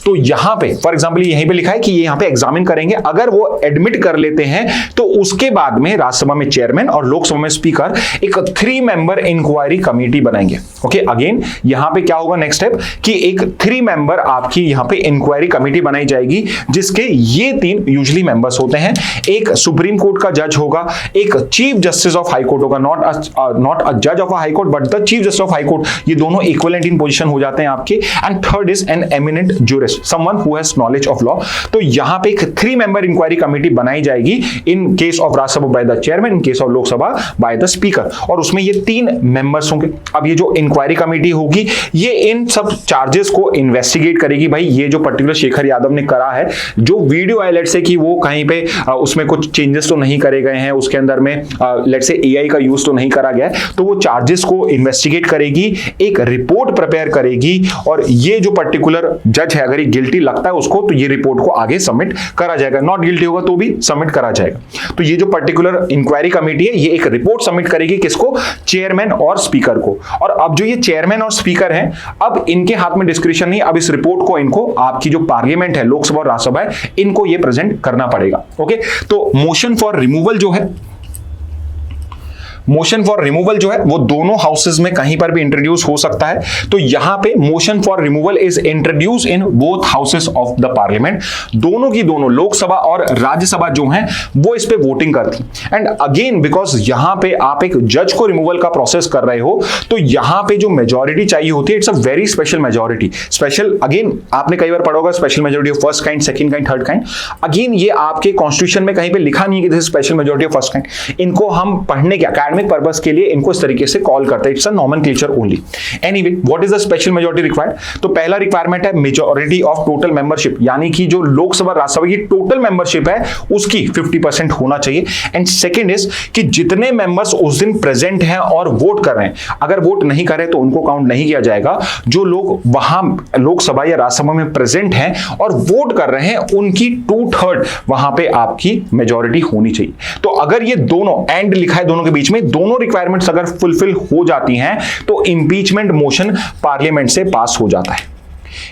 Speaker 1: तो यहां पे फॉर एग्जांपल यहीं पे लिखा है कि ये यहां पे एग्जामिन करेंगे। अगर वो एडमिट कर लेते हैं तो उसके बाद में राज्यसभा में चेयरमैन और लोकसभा में स्पीकर एक 3 मेंबर इंक्वायरी कमेटी बनाएंगे। ओके, अगेन यहां पे क्या होगा नेक्स्ट स्टेप कि एक 3 मेंबर आपकी यहां पे इंक्वायरी कमेटी बनाई जाएगी, जिसके ये 3 यूजुअली मेंबर्स होते हैं। एक सुप्रीम कोर्ट का जज होगा, एक chief justice of high court होगा, नॉट अ जज of high court but the chief justice of high court, ये दोनों इक्विवेलेंट इन पोजीशन हो जाते हैं आपके। And third is an eminent jurist, someone who has knowledge of law। तो यहां पे एक 3 मेंबर इंक्वायरी कमेटी बनाई जाएगी in case of Rajya Sabha by the chairman, in case of Lok Sabha by the speaker, और उसमें ये 3 मेंबर्स होंगे। अब ये जो इंक्वायरी कमेटी होगी ये इन सब चार्जेस को इन्वेस्टिगेट करेगी। भाई ये जो पर्टिकुलर शेखर यादव ने करा है, जो वीडियो है लेट्स से कि वो कहीं पे उसमें कुछ चेंजेस तो नहीं करे गए हैं, उसके अंदर में लेट्स से एआई का यूज तो नहीं करा गया है, तो वो चार्जेस को इन्वेस्टिगेट करेगी, एक रिपोर्ट प्रिपेयर करेगी, और ये जो पर्टिकुलर जज है अगर ये गिल्टी लगता है उसको तो ये रिपोर्ट को आगे सबमिट करा जाएगा, नॉट गिल्टी होगा तो भी सबमिट करा जाएगा। तो ये जो पर्टिकुलर इंक्वायरी कमेटी है ये एक रिपोर्ट सबमिट करेगी किसको? चेयरमैन और स्पीकर को। और अब जो ये चेयरमैन और स्पीकर हैं अब इनके हाथ में डिस्क्रिप्शन नहीं, अब इस रिपोर्ट को इनको आपकी जो पार्लियामेंट है, लोकसभा और राज्यसभा है, इनको ये प्रेजेंट करना पड़ेगा। ओके, तो मोशन फॉर रिमूवल जो है, मोशन फॉर रिमूवल जो है वो दोनों हाउसेज में कहीं पर भी इंट्रोड्यूस हो सकता है। तो यहां पे motion for removal is introduce in both houses of the parliament. दोनों की दोनों लोकसभा और राज्यसभा जो हैं वो इस पे वोटिंग करती। एंड अगेन बिकॉज यहां पे आप एक जज को रिमूवल का प्रोसेस कर रहे हो तो यहां पे जो मेजॉरिटी चाहिए होती है it's a very special majority. Special again आपने कई बार पढ़ा होगा special majority of first kind, second kind, third kind. Again ये आपके कॉन्स्टिट्यूशन में कहीं पे लिखा नहीं है कि this is special majority of first kind. इनको हम पढ़ने के एकेडमिक पर्पस के लिए इनको इस तरीके से कॉल करते हैं, it's a nomenclature only. Anyway, what is the special majority required? तो पहला रिक्वायरमेंट है मेजॉरिटी ऑफ टोटल मेंबरशिप, यानी कि जो लोकसभा राज्यसभा की टोटल मेंबरशिप है उसकी 50% होना चाहिए। एंड सेकंड इज कि जितने मेंबर्स उस दिन प्रेजेंट हैं और वोट कर रहे हैं, अगर वोट नहीं करे तो उनको काउंट नहीं किया जाएगा। जो लोग वहां लोकसभा या राज्यसभा में प्रेजेंट हैं और वोट कर रहे हैं उनकी 2/3 वहां पे आपकी मेजॉरिटी होनी चाहिए। तो अगर ये दोनों एंड लिखा है, दोनों के बीच में दोनों रिक्वायरमेंट्स अगर फुलफिल हो जाती हैं तो इंपीचमेंट मोशन पार्लियामेंट से पास हो जाता है।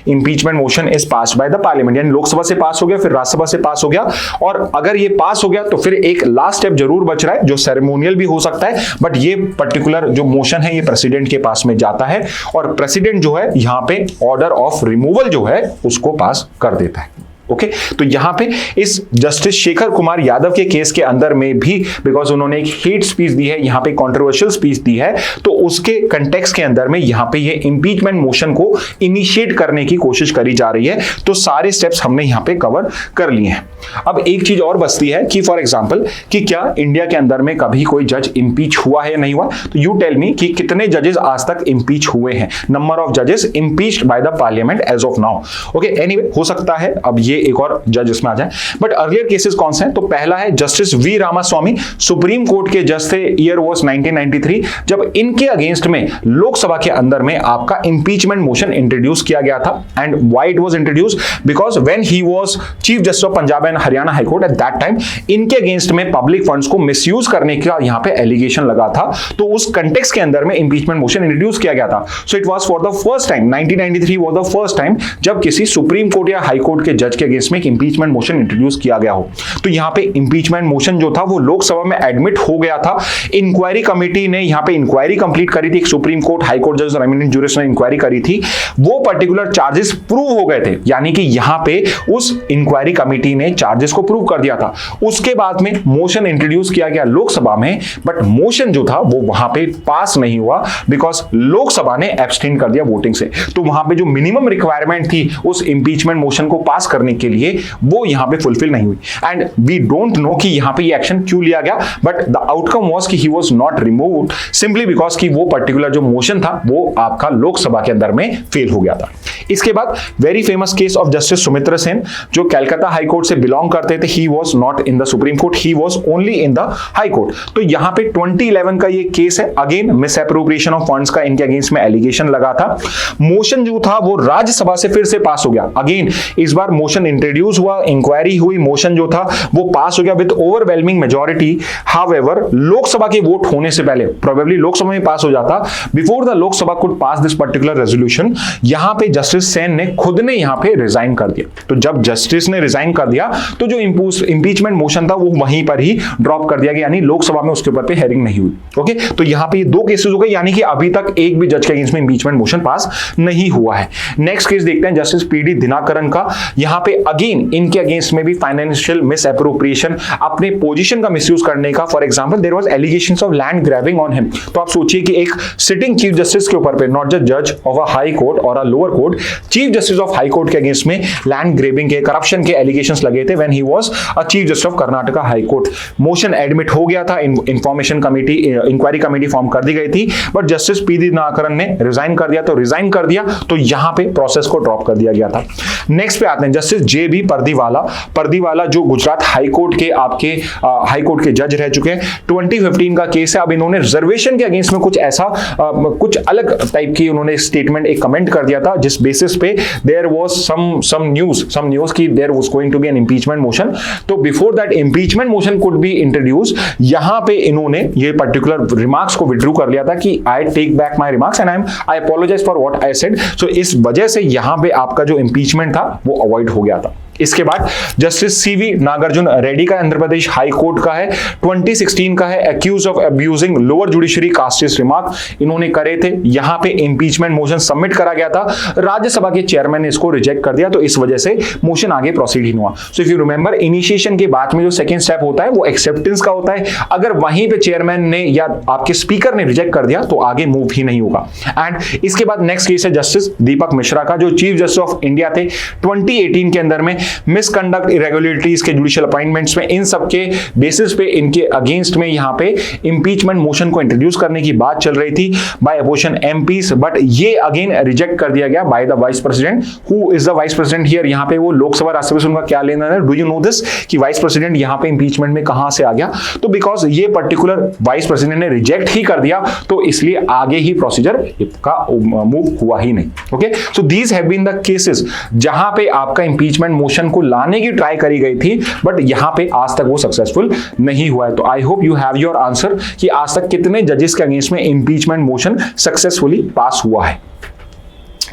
Speaker 1: Impeachment motion is passed by the parliament, यानी लोकसभा से पास हो गया, फिर राज्यसभा से पास हो गया, और अगर ये पास हो गया तो फिर एक लास्ट स्टेप जरूर बच रहा है जो सेरेमोनियल भी हो सकता है, बट ये पर्टिकुलर जो मोशन है ये प्रेसिडेंट के पास में जाता है और प्रेसिडेंट जो है यहां पे ऑर्डर ऑफ रिमूवल जो है उसको पास कर देता है। ओके, तो यहां पे इस जस्टिस शेखर कुमार यादव के केस के अंदर में भी, बिकॉज उन्होंने एक हेट स्पीच दी है, यहां पे कंट्रोवर्शियल स्पीच दी है, तो उसके कंटेक्स्ट के अंदर में यहां पे ये इंपीचमेंट मोशन को इनिशिएट करने की कोशिश करी जा रही है। तो सारे स्टेप्स हमने यहां पे कवर कर लिए हैं। अब एक चीज और बचती है कि फॉर एग्जांपल कि क्या इंडिया के अंदर में कभी कोई जज इंपीच हुआ है या नहीं हुआ, तो यू टेल मी कि कितने जजेस आज तक इंपीच हुए हैं, नंबर ऑफ जजेस impeached by the parliament as of now. Okay, anyway, हो सकता है अब ये एक और जज इसमें आ जाए, बट अर्लियर केसेस कौन से हैं? तो पहला है justice V Ramaswami, supreme court के जज थे, ईयर वाज 1993, जब इनके अगेंस्ट में लोकसभा के अंदर में आपका इंपीचमेंट मोशन इंट्रोड्यूस किया गया था। And why it was introduce? Because when he was chief justice of Punjab and Haryana high court at that time, इनके अगेंस्ट में पब्लिक फंड्स को मिसयूज करने का यहां पे एलिगेशन लगा था, तो उस कंटेक्स्ट के अंदर में इंपीचमेंट मोशन इंट्रोड्यूस किया गया था। So it was for the first time, 1993 was the first time जब किसी सुप्रीम कोर्ट या हाई कोर्ट के जज के अगेंस्ट में इंपीचमेंट मोशन इंट्रोड्यूस किया गया हो। तो यहां पे इंपीचमेंट मोशन जो था वो लोकसभा में एडमिट हो गया था। इंक्वायरी कमेटी ने यहां पे इंक्वायरी कंप्लीट करी थी, एक सुप्रीम कोर्ट हाई कोर्ट जज और एमिनेंट जूरिस्ट ने इंक्वायरी करी थी, वो पर्टिकुलर चार्जेस प्रूव हो गए थे, यानी कि यहां पे उस इंक्वायरी कमेटी ने चार्जेस को प्रूव कर दिया था। उसके बाद में मोशन इंट्रोड्यूस किया गया लोकसभा में, बट मोशन जो था वो वहां पे पास नहीं हुआ बिकॉज लोकसभा ने एब्सटेन कर दिया वोटिंग से। तो वहां पे जो मिनिमम रिक्वायरमेंट थी उस इंपीचमेंट मोशन को पास करने के लिए वो यहां पे फुलफिल नहीं हुई। एंड वी डोंट नो कि यहां पे ये एक्शन क्यों लिया गया, बट द आउटकम वाज कि he was not removed simply because कि वो पर्टिकुलर जो मोशन था वो आपका लोकसभा के अंदर में फेल हो गया था। इसके बाद very famous case of justice Sumitra Sen, जो कलकत्ता हाई कोर्ट से बिलोंग करते थे, he was not in the supreme court, he was only in the high court. तो यहां पे 2011 का ये केस है, again miss appropriation of funds का इनके अगेंस्ट में एलिगेशन लगा था। मोशन जो था वो राज्यसभा से फिर से पास हो गया, अगेन इस बार मोशन इंट्रोड्यूस हुआ, इंक्वायरी हुई, मोशन जो था वो पास हो गया with overwhelming majority. However Lok Sabha के वोट होने से पहले, प्रोबेबली लोकसभा में पास हो जाता, before the Lok Sabha could pass this particular resolution, यहां पे जस्टिस सेन ने खुद ने यहां पे रिजाइन कर दिया। तो जब जस्टिस ने रिजाइन कर दिया तो जो इंपीचमेंट मोशन था वो वहीं पर ही ड्रॉप कर दिया गया, यानी लोकसभा में उसके ऊपर पे हेयरिंग नहीं हुई। ओके, तो यहां पे ये दो केसेस हो गए, यानी कि अभी तक एक भी जज के अगेंस्ट में इंपीचमेंट मोशन पास नहीं हुआ है। नेक्स्ट केस देखते हैं जस्टिस पीडी दिनाकरन का। यहां पे अगेन इनके अगेंस्ट में भी फाइनेंशियल मिस एप्रोप्रिएशन, अपने पोजीशन का मिसयूज करने का, for example there was allegations of land grabbing on him. तो आप सोचिए कि एक सिटिंग चीफ जस्टिस के ऊपर पे, नॉट जस्ट जज ऑफ अ हाई कोर्ट और a lower court, chief justice of high court के अगेंस्ट में लैंड ग्रैबिंग के, करप्शन के एलिगेशंस लगे थे when he was a chief justice of Karnataka high court. Motion admit हो गया था, information committee, inquiry committee form कर दी गई थी, बट जस्टिस पी दिनाकरन ने रिजाइन कर दिया। तो रिजाइन कर दिया तो यहां पे प्रोसेस को ड्रॉप कर दिया गया था। नेक्स्ट पे आते हैं जस्टिस जे बी पर्दीवाला, जो गुजरात हाई कोर्ट के आपके हाई कोर्ट के जज रह चुके हैं। 2015 का केस है। अब इन्होंने रिजर्वेशन के अगेंस्ट में कुछ ऐसा कुछ अलग टाइप की उन्होंने स्टेटमेंट, एक कमेंट कर दिया था, जिस बेसिस पे देयर वाज सम न्यूज की there was going to be an impeachment motion. तो before that impeachment motion could be introduce, यहां पे इन्होंने ये पर्टिकुलर रिमार्क्स को विड्रू कर लिया था कि I take back my remarks and I apologise for what I said. So इस वजह से यहां पे आपका जो इंपीचमेंट था वो अवॉइड हो गया था। इसके बाद जस्टिस सीवी नागार्जुन रेड्डी का आंध्र प्रदेश हाई कोर्ट का है, 2016 का है, accuse of abusing lower judiciary casteist remark इन्होंने करे थे। यहां पे इंपीचमेंट मोशन सबमिट करा गया था, राज्यसभा के चेयरमैन ने इसको रिजेक्ट कर दिया, तो इस वजह से मोशन आगे प्रोसीड ही हुआ। So if you remember, initiation के बाद में जो सेकंड स्टेप होता है वो एक्सेप्टेंस का होता है। अगर वहीं पे चेयरमैन ने या आपके स्पीकर ने रिजेक्ट कर दिया तो आगे मूव ही नहीं होगा। एंड इसके बाद नेक्स्ट केस है जस्टिस दीपक मिश्रा का, जो चीफ जस्टिस ऑफ इंडिया थे 2018 के अंदर में। मिसकंडक्ट, इरेगुलरिटीज के जुडिशियल अपॉइंटमेंट्स में, इन सब के बेसिस पे इनके अगेंस्ट में यहाँ पे इंपीचमेंट मोशन को इंट्रोड्यूस करने की बात चल रही थी बाय अपोजिशन एमपीज, बट ये अगेन रिजेक्ट कर दिया गया by the vice president. Who is the vice president here? यहाँ पे वो लोकसभा राज्यसभा से उनका क्या लेना है? डू यू नो दिस कि वाइस प्रेसिडेंट यहाँ पे इंपीचमेंट में कहां से आ गया? तो बिकॉज ये पर्टिकुलर वाइस प्रेसिडेंट ने रिजेक्ट ही कर दिया, तो इसलिए आगे ही प्रोसीजर का मूव हुआ ही नहीं। Okay, so these have been the cases जहां पे आपका इंपीचमेंट मोशन को लाने की ट्राई करी गई थी, बट यहां पे आज तक वो सक्सेसफुल नहीं हुआ है। तो I hope you have your answer कि आज तक कितने जजेस के अगेंस्ट में इंपीचमेंट मोशन सक्सेसफुली पास हुआ है।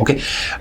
Speaker 1: ओके,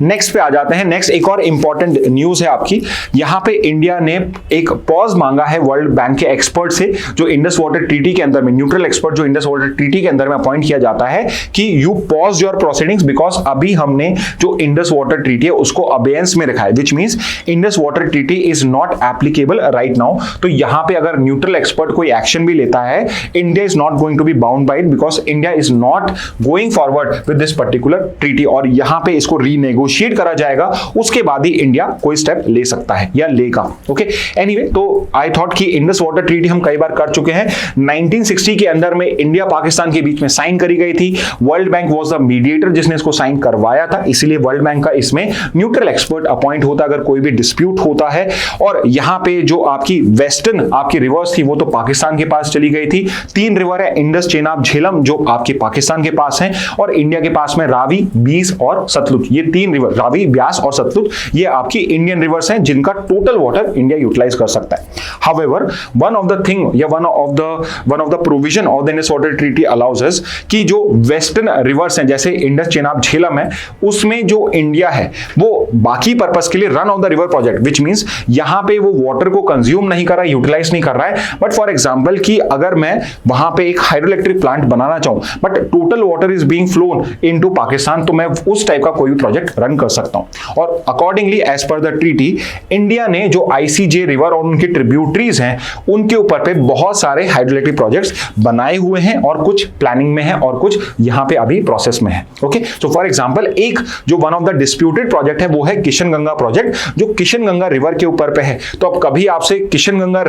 Speaker 1: नेक्स्ट पे आ जाते हैं। नेक्स्ट एक और इंपॉर्टेंट न्यूज है आपकी। यहां पे इंडिया ने एक पॉज मांगा है वर्ल्ड बैंक के एक्सपर्ट से, जो इंडस वाटर ट्रीटी के अंदर में, न्यूट्रल एक्सपर्ट जो इंडस वाटर ट्रीटी के अंदर में अपॉइंट किया जाता है, कि you pause your proceedings, because अभी हमने जो इंडस वाटर ट्रीटी है उसको अबेयंस में रखा है, which means Indus water treaty is not applicable right now. तो यहां पे अगर न्यूट्रल एक्सपर्ट कोई एक्शन भी लेता है, India is not going to be bound by it, because India is not going forward with this particular treaty, और यहां पे इसको रीनेगोशिएट करा जाएगा, उसके बाद ही इंडिया कोई स्टेप ले सकता है या लेगा। ओके, एनीवे, तो आई थॉट कि इंडस वाटर ट्रीटी हम कई बार कर चुके हैं। 1960 के अंदर में इंडिया पाकिस्तान के बीच में साइन करी गई थी। World bank was the mediator जिसने इसको साइन करवाया था, इसीलिए वर्ल्ड बैंक का इसमें न्यूट्रल एक्सपर्ट अपॉइंट होता अगर कोई भी डिस्प्यूट होता है। और यहां पे जो आपकी वेस्टर्न आपकी रिवर्स थी वो तो पाकिस्तान के पास चली गई थी। 3 रिवर है, इंडस, चेनाब, झेलम, जो आपके पाकिस्तान के पास है, और इंडिया के पास में रावी, बीस और सतलुज। ये 3 रिवर, रावी, ब्यास और सतलुज, ये आपकी इंडियन रिवर्स हैं जिनका टोटल वाटर इंडिया यूटिलाइज कर सकता है। However, one of the thing या one of the provision of the Indus water treaty allows us कि जो वेस्टर्न रिवर्स हैं जैसे इंडस, चेनाब, झेलम है, उसमें जो इंडिया है वो बाकी पर्पस के लिए run of the river project, which means यहां पे वो वाटर को कंज्यूम नहीं कर रहा है, यूटिलाइज नहीं कर रहा है, बट फॉर एग्जांपल कि अगर मैं वहां पे एक हाइड्रो इलेक्ट्रिक प्लांट बनाना चाहूं but total water is being phloem into Pakistan, तो मैं उस टाइप का कोई भी प्रोजेक्ट रन कर सकता हूं। और accordingly as per the treaty, India ने जो आईसीजे रिवर और उनके ट्रिब्यूटरीज हैं उनके ऊपर पे बहुत सारे हाइड्रोइलेक्ट्रिक प्रोजेक्ट्स बनाए हुए हैं, और कुछ प्लानिंग में है और कुछ यहां पे अभी प्रोसेस में है। ओके, सो फॉर एग्जांपल एक जो one of the disputed project है वो है किशन गंगा प्रोजेक्ट, जो किशन गंगा रिवर के ऊपर पे है। तो अब कभी आपसे किशन गंगा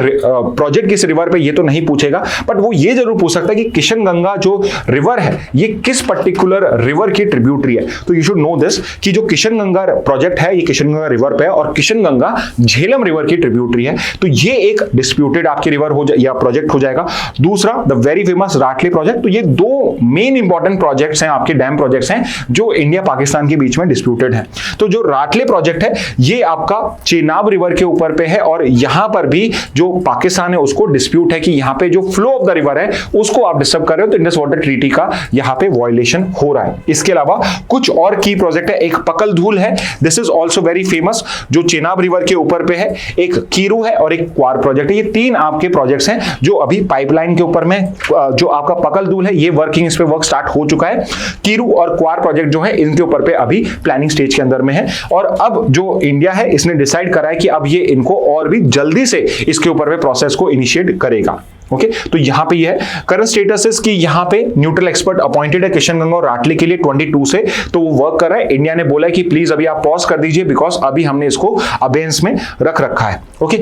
Speaker 1: प्रोजेक्ट किस रिवर पे ये तो नहीं पूछेगा, बट वो ये जरूर पूछ सकता है कि किशन गंगा जो रिवर है ये किस पर्टिकुलर रिवर की ट्रिब्यूटरी है। तो यू शुड नो दिस कि जो किशन गंगा प्रोजेक्ट है ये किशन गंगा रिवर पे है, और किशन गंगा झेलम रिवर की ट्रिब्यूटरी है। तो ये एक डिस्प्यूटेड आपकी रिवर हो या प्रोजेक्ट हो जाएगा। दूसरा द वेरी फेमस राटले प्रोजेक्ट। तो ये 2 मेन इंपॉर्टेंट प्रोजेक्ट्स हैं, आपके डैम प्रोजेक्ट्स हैं जो इंडिया पाकिस्तान के बीच में डिस्प्यूटेड है। तो जो राटले प्रोजेक्ट है ये आपका चेनाब रिवर के ऊपर पे है, और यहां पर भी जो पाकिस्तान है उसको डिस्प्यूट है कि यहां पे जो फ्लो ऑफ द रिवर है उसको आप डिस्टर्ब कर रहे हो, तो इंडस वाटर ट्रीटी का यहां पे वायलेशन हो रहा है। इसके अलावा कुछ और की प्रोजेक्ट है, एक पकल धूल है, this is also very famous, जो चेनाब रिवर के ऊपर पे है, एक कीरू है और एक क्वार प्रोजेक्ट है। ये 3 आपके प्रोजेक्ट्स हैं जो अभी पाइपलाइन के ऊपर में, जो आपका पकल धूल है ये वर्किंग, इस पे वर्क स्टार्ट हो चुका है। कीरू और क्वार प्रोजेक्ट जो है इनके ऊपर पे अभी प्लानिंग स्टेज के अंदर में है, और अब जो इंडिया है इसने डिसाइड करा है कि अब ये इनको और भी जल्दी से इसके ऊपर पे प्रोसेस को इनिशिएट करेगा। ओके, तो यहां पे ये है करंट स्टेटस कि यहां पे न्यूट्रल एक्सपर्ट अपॉइंटेड है किशन गंगा और राटले के लिए 22 से, तो वो वर्क कर रहा है। इंडिया ने बोला है कि प्लीज अभी आप पॉज कर दीजिए, बिकॉज अभी हमने इसको अबेंस में रख रखा है। ओके,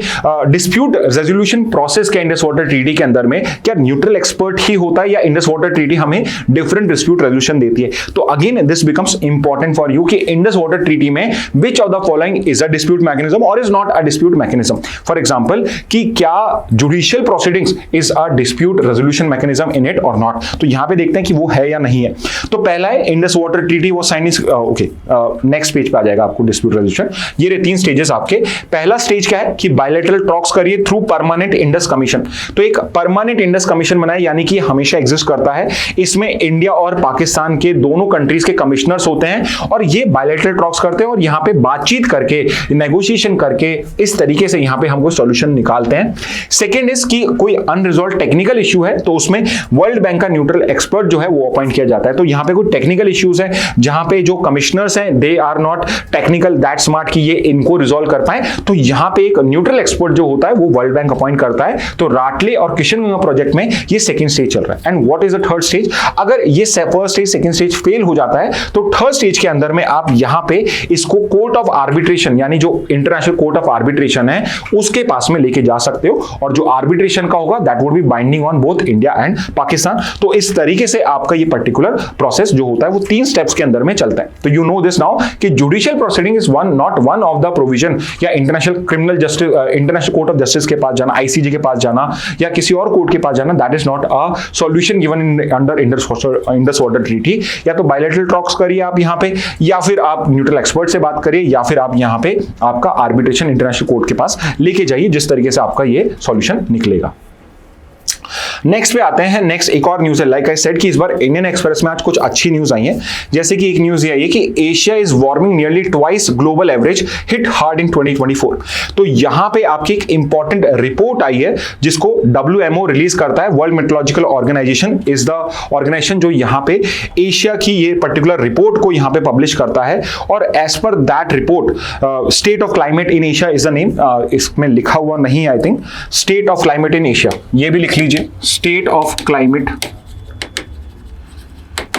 Speaker 1: डिस्प्यूट रेजोल्यूशन प्रोसेस के इंडस वाटर ट्रीटी के अंदर में क्या न्यूट्रल एक्सपर्ट ही होता है या इंडस वाटर ट्रीटी हमें डिफरेंट डिस्प्यूट रेजोल्यूशन देती है? तो again this becomes important for you कि इंडस वाटर ट्रीटी में which of the following is a dispute mechanism और is not a dispute mechanism. For example कि क्या judicial proceedings is a dispute resolution mechanism in it or not? तो यहां पे देखते हैं कि वो है या नहीं है। तो पहला है इंडस वाटर ट्रीटी वो sign is okay, next page पे आ जाएगा आपको डिस्प्यूट रेजोल्यूशन। ये रहे 3 स्टेजेस आपके। पहला स्टेज क्या है कि बायलैटरल टॉक्स करिए थ्रू परमानेंट इंडस कमीशन। तो एक परमानेंट इंडस कमीशन बनाए, यानी कि हमेशा एग्जिस्ट करता है। इसमें इंडिया और पाकिस्तान के दोनों कंट्रीज के कमिश्नर्स होते हैं, और ये बायलैटरल टॉक्स करते हैं और यहां पे बातचीत करके, नेगोशिएशन करके इस तरीके से यहां पे हमको सॉल्यूशन निकालते हैं। सेकेंड इज कि कोई अनरिजॉल्व टेक्निकल इशू है तो उसमें वर्ल्ड बैंक का न्यूट्रल एक्सपर्ट जो है वो अपॉइंट किया जाता है। तो यहाँ पे कोई टेक्निकल इश्यूज है जहां पे जो कमिश्नर्स हैं they are not technical that smart कि ये इनको रिजॉल्व कर पाए, तो यहाँ पे एक न्यूट्रल एक्सपर्ट जो होता है वो वर्ल्ड बैंक अपॉइंट करता है। तो राटले और किशनगंगा प्रोजेक्ट में ये सेकंड स्टेज चल रहा है। And what is the third stage? अगर ये first stage second stage fail हो जाता है तो थर्ड स्टेज के अंदर में आप यहाँ पे इसको कोर्ट ऑफ आर्बिट्रेशन यानी जो इंटरनेशनल कोर्ट ऑफ आर्बिट्रेशन है उसके पास में लेके जा सकते हो, और जो आर्बिट्रेशन का होगा that would be binding on both India and Pakistan. तो इस तरीके से आपका ये पर्टिकुलर प्रोसेस जो होता है वो 3 स्टेप्स के अंदर में चलता है। तो यू नो दिस नाउ कि judicial proceeding is not one of the provision या international criminal justice international court of justice के पास जाना, आईसीजे के पास जाना या किसी और कोर्ट के पास जाना, that is not a solution given in under Indus water treaty. या तो बायलैटरल टॉक्स करिए आप यहाँ पे, या फिर आप न्यूट्रल एक्सपर्ट से बात करिए, या फिर आप यहाँ पे आपका आर्बिट्रेशन इंटरनेशनल कोर्ट के पास लेके जाइए, जिस तरीके से आपका ये सॉल्यूशन निकलेगा। नेक्स्ट पे आते हैं। नेक्स्ट एक और न्यूज है, लाइक आई सेड कि इस बार इंडियन एक्सप्रेस में आज कुछ अच्छी न्यूज आई है। जैसे कि एक न्यूज ये आई है कि Asia is warming nearly twice global average, hit hard in 2024। तो यहां पे आपकी एक इंपॉर्टेंट रिपोर्ट आई है जिसको WMO रिलीज करता है, World Meteorological Organization is the organization जो यहां पे एशिया की ये पर्टिकुलर रिपोर्ट को यहां पे पब्लिश करता है। और as per that report state of climate in Asia is the name, इसमें लिखा हुआ नहीं I think, state of climate in Asia, ये भी लिख लीजिए, state of climate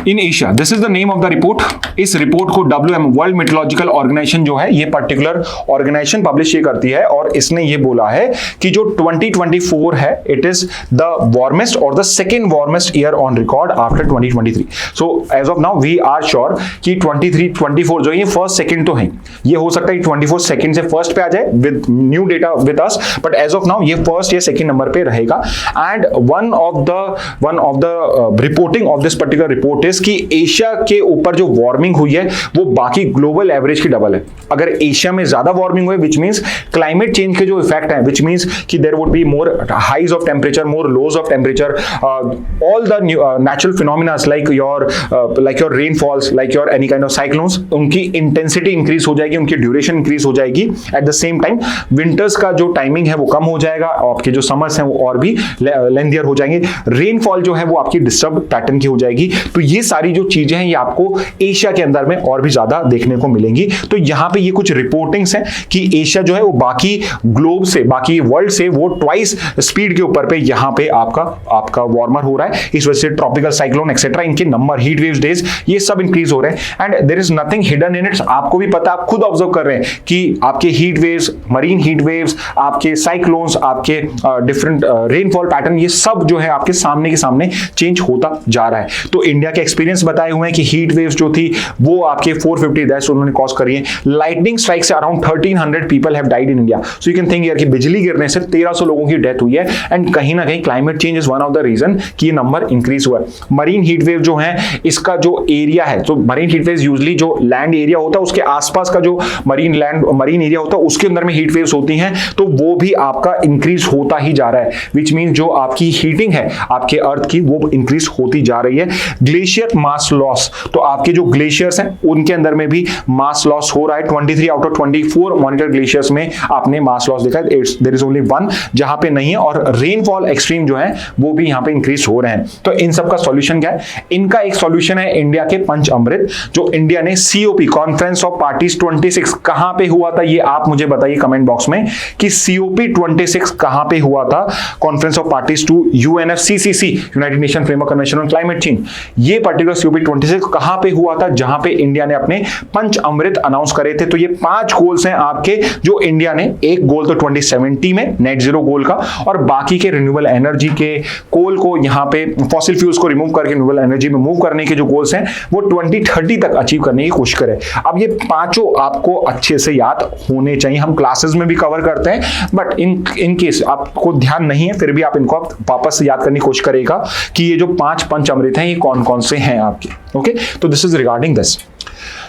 Speaker 1: in Asia, this is the name of the report. इस report को WMO वर्ल्ड मेट्रोलॉजिकल ऑर्गेनाइजेशन जो है ये पर्टिकुलर ऑर्गेनाइजेशन पब्लिश ये करती है, और इसने ये बोला है कि जो 2024 है इट इज द वार्मेस्ट और the second warmest year on record after 2023। So as of now we are sure कि 23-24 जो ये फर्स्ट सेकेंड तो है, ये हो सकता है 24 सेकेंड से फर्स्ट पे आ जाए with new data with us, but as of now ये फर्स्ट या सेकेंड नंबर पे रहेगा। And one of the reporting of this particular report is कि एशिया के ऊपर जो वार्मिंग हुई है वो बाकी ग्लोबल एवरेज की डबल है। अगर एशिया में ज्यादा वार्मिंग हुई विच मींस क्लाइमेट चेंज के जो इफेक्ट है, विच मींस कि there would be more highs of temperature, more lows of temperature, all the natural phenomenas like your rainfalls, like your any kind of cyclones, उनकी intensity increase हो जाएगी, उनकी duration increase हो जाएगी। At the same time winters का जो timing है वो कम हो जाएगा, आपके जो समर्स हैं वो और भी लेंथियर हो जाएंगे, रेनफॉल जो है वो आपकी डिस्टर्ब पैटर्न की हो जाएगी। तो ये सारी जो चीजें हैं ये आपको एशिया के अंदर में और भी ज्यादा देखने को मिलेंगी। तो यहां पे ये कुछ रिपोर्टिंग्स हैं कि एशिया जो है वो बाकी ग्लोब से, बाकी वर्ल्ड से वो ट्वाइस स्पीड के ऊपर पे यहां पे आपका वार्मर हो रहा है। इस वजह से ट्रॉपिकल साइक्लोन एक्सेट्रा इनके नंबर, हीट वेव्स डेज, ये सब इंक्रीज हो रहे हैं। And there is nothing hidden in its, आपको भी पता, आप खुद ऑब्जर्व कर रहे हैं कि आपके heat waves, marine heat waves, आपके साइक्लोन्स, आपके डिफरेंट रेनफॉल पैटर्न, ये सब जो है आपके सामने के सामने चेंज होता जा रहा है। तो इंडिया के एक्सपीरियंस बताए हुए हैं कि हीट वेव्स जो थी वो आपके 450 डेथ्स उन्होंने कॉज करी है। लाइटनिंग स्ट्राइक से around 1300 people have died in India. So you can think यार कि बिजली गिरने से 1300 लोगों की डेथ हुई है। एंड कहीं ना कहीं climate change is one of the reason कि ये नंबर इंक्रीज हुआ है। मरीन हीट वेव जो है इसका जो एरिया है, तो मरीन हीट वेव्स यूजुअली जो लैंड एरिया होता है उसके आसपास का जो मरीन एरिया होता है उसके अंदर में हीट वेव्स होती हैं, तो वो भी आपका इंक्रीज होता ही जा रहा है, विच मीन जो आपकी हीटिंग है आपके अर्थ की वो इंक्रीज होती जा रही है। ग्लेशियर मास लॉस, तो आपके जो ग्लेशियर्स हैं उनके अंदर में भी मास लॉस हो रहा है। 23 आउट ऑफ 24 मॉनिटर ग्लेशियर्स में आपने मास लॉस देखा है, देयर इज ओनली वन जहां पे नहीं है। और रेनफॉल एक्सट्रीम जो है वो भी यहां पे इंक्रीज हो रहे हैं। तो इन सब का सॉल्यूशन क्या है? इनका एक सॉल्यूशन है इंडिया के पंच अमृत, जो इंडिया ने COP कॉन्फ्रेंस ऑफ पार्टीज 26 कहां पे हुआ था, ये आप मुझे बताइए कमेंट बॉक्स में कि COP 26 कहां पे हुआ था, conference of parties to UNFCCC, united nation framework convention on climate change. ये पर्टिकुलर COP 26 कहां पे हुआ था जहां पे इंडिया ने अपने पंच अमृत अनाउंस करे थे। तो ये 5 गोल्स हैं आपके, जो इंडिया ने, एक गोल तो 2070 में नेट जीरो गोल का, और बाकी के रिन्यूएबल एनर्जी के कोल को यहां पे फॉसिल फ्यूल्स को रिमूव करके रिन्यूएबल एनर्जी में मूव करने के जो गोल्स हैं वो 2030 तक अचीव करने की कोशिश करें। अब ये पांचों आपको अच्छे से याद होने चाहिए, हम क्लासेस में भी कवर करते हैं, बट इन केस आपको ध्यान नहीं है फिर भी आप इनको वापस याद करने की कोशिश करेगा कि ये जो 5 पंच अमृत हैं ये कौन कौन से हैं आपके। ओके, तो this is regarding this.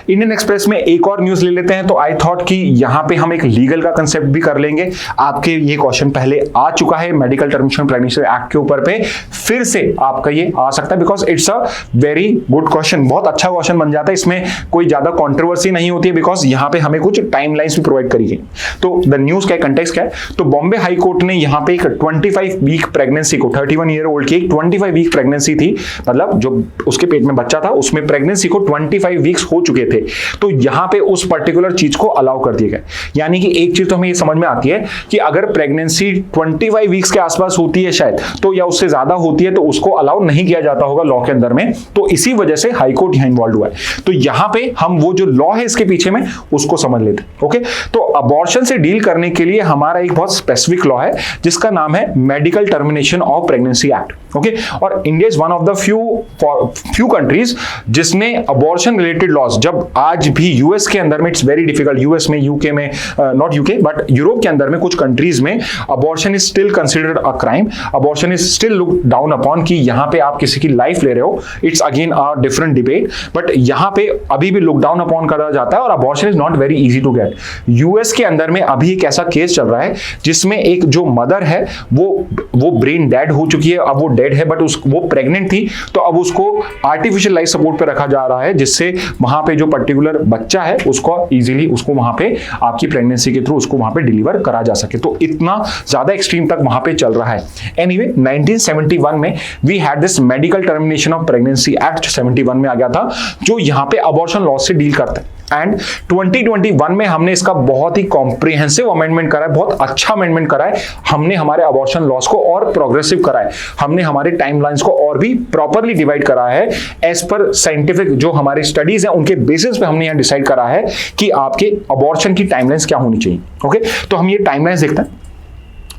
Speaker 1: Indian express में एक और न्यूज ले लेते हैं, तो आई थॉट कि यहां पे हम एक लीगल का कंसेप्ट भी कर लेंगे। आपके ये क्वेश्चन पहले आ चुका है मेडिकल टर्मिनेशन प्रेगनेंसी एक्ट के ऊपर पे, फिर से आपका ये आ सकता है because it's a very good question, बहुत अच्छा क्वेश्चन बन जाता है, इसमें कोई ज्यादा कंट्रोवर्सी नहीं होती है बिकॉज यहां पे हमें कुछ टाइमलाइंस भी प्रोवाइड करी गई। तो द न्यूज का कंटेक्स्ट क्या है, तो बॉम्बे हाई कोर्ट ने यहां पे एक 25 वीक प्रेगनेंसी को, 31 ईयर ओल्ड की एक 25 वीक प्रेगनेंसी थी, मतलब जो उसके पेट में बच्चा था उसमें प्रेगनेंसी को 25 वीक्स हो चुके थे, तो यहां पे उस पर्टिकुलर चीज को अलाउ कर दिया गया। यानी कि एक चीज तो हमें ये समझ में आती है कि अगर प्रेगनेंसी 25 वीक्स के आसपास होती है शायद, तो या उससे ज्यादा होती है तो उसको अलाउ नहीं किया जाता होगा लॉ के अंदर में, तो इसी वजह से हाई कोर्ट यहां इन्वॉल्व हुआ है। तो यहां पे हम वो जो लॉ है इसके पीछे में उसको समझ लेते हैं। ओके, तो अबॉर्शन से डील करने के लिए हमारा एक बहुत स्पेसिफिक लॉ है जिसका नाम है medical termination of pregnancy act. Okay, और India is one of the few countries जिसने अबॉर्शन रिलेटेड लॉज, जब आज भी यूएस के अंदर में इट्स वेरी डिफिकल्ट, यूएस में, यूके में, नॉट यूके बट यूरोप के अंदर में कुछ कंट्रीज में abortion is still considered a crime, abortion is still look down upon, कि यहां पे आप किसी की लाइफ ले रहे हो, it's again a different debate, but यहां पे अभी भी लुक डाउन अपॉन करा जाता है और abortion is not very easy to get. US के अंदर में अभी एक ऐसा केस चल रहा है जिसमें एक जो मदर है वो ब्रेन डेड हो चुकी है, अब वो डेड है बट वो प्रेग्नेंट थी, तो अब उसको आर्टिफिशियल लाइफ सपोर्ट पे रखा जा रहा है जिससे वहां पे जो पर्टिकुलर बच्चा है उसको इजीली उसको वहां पे आपकी प्रेगनेंसी के थ्रू उसको वहां पे डिलीवर करा जा सके। तो इतना ज्यादा एक्सट्रीम तक वहां पे चल रहा है। एनीवे 1971 में we had this medical termination of pregnancy act 71 में आ गया था, जो यहां पे अबॉर्शन लॉ से डील करता है। एंड 2021 में हमने इसका बहुत ही कॉम्प्रिहेंसिव अमेंडमेंट करा है, बहुत अच्छा अमेंडमेंट करा है। हमने हमारे अबॉर्शन लॉस को और प्रोग्रेसिव करा है, हमने हमारे टाइमलाइंस को और भी प्रॉपरली डिवाइड करा है एज पर साइंटिफिक जो हमारी स्टडीज हैं उनके बेसिस पे हमने यहां डिसाइड करा है कि आपके अबॉर्शन की टाइमलाइंस क्या होनी चाहिए। ओके, तो हम ये टाइमलाइंस देखते हैं।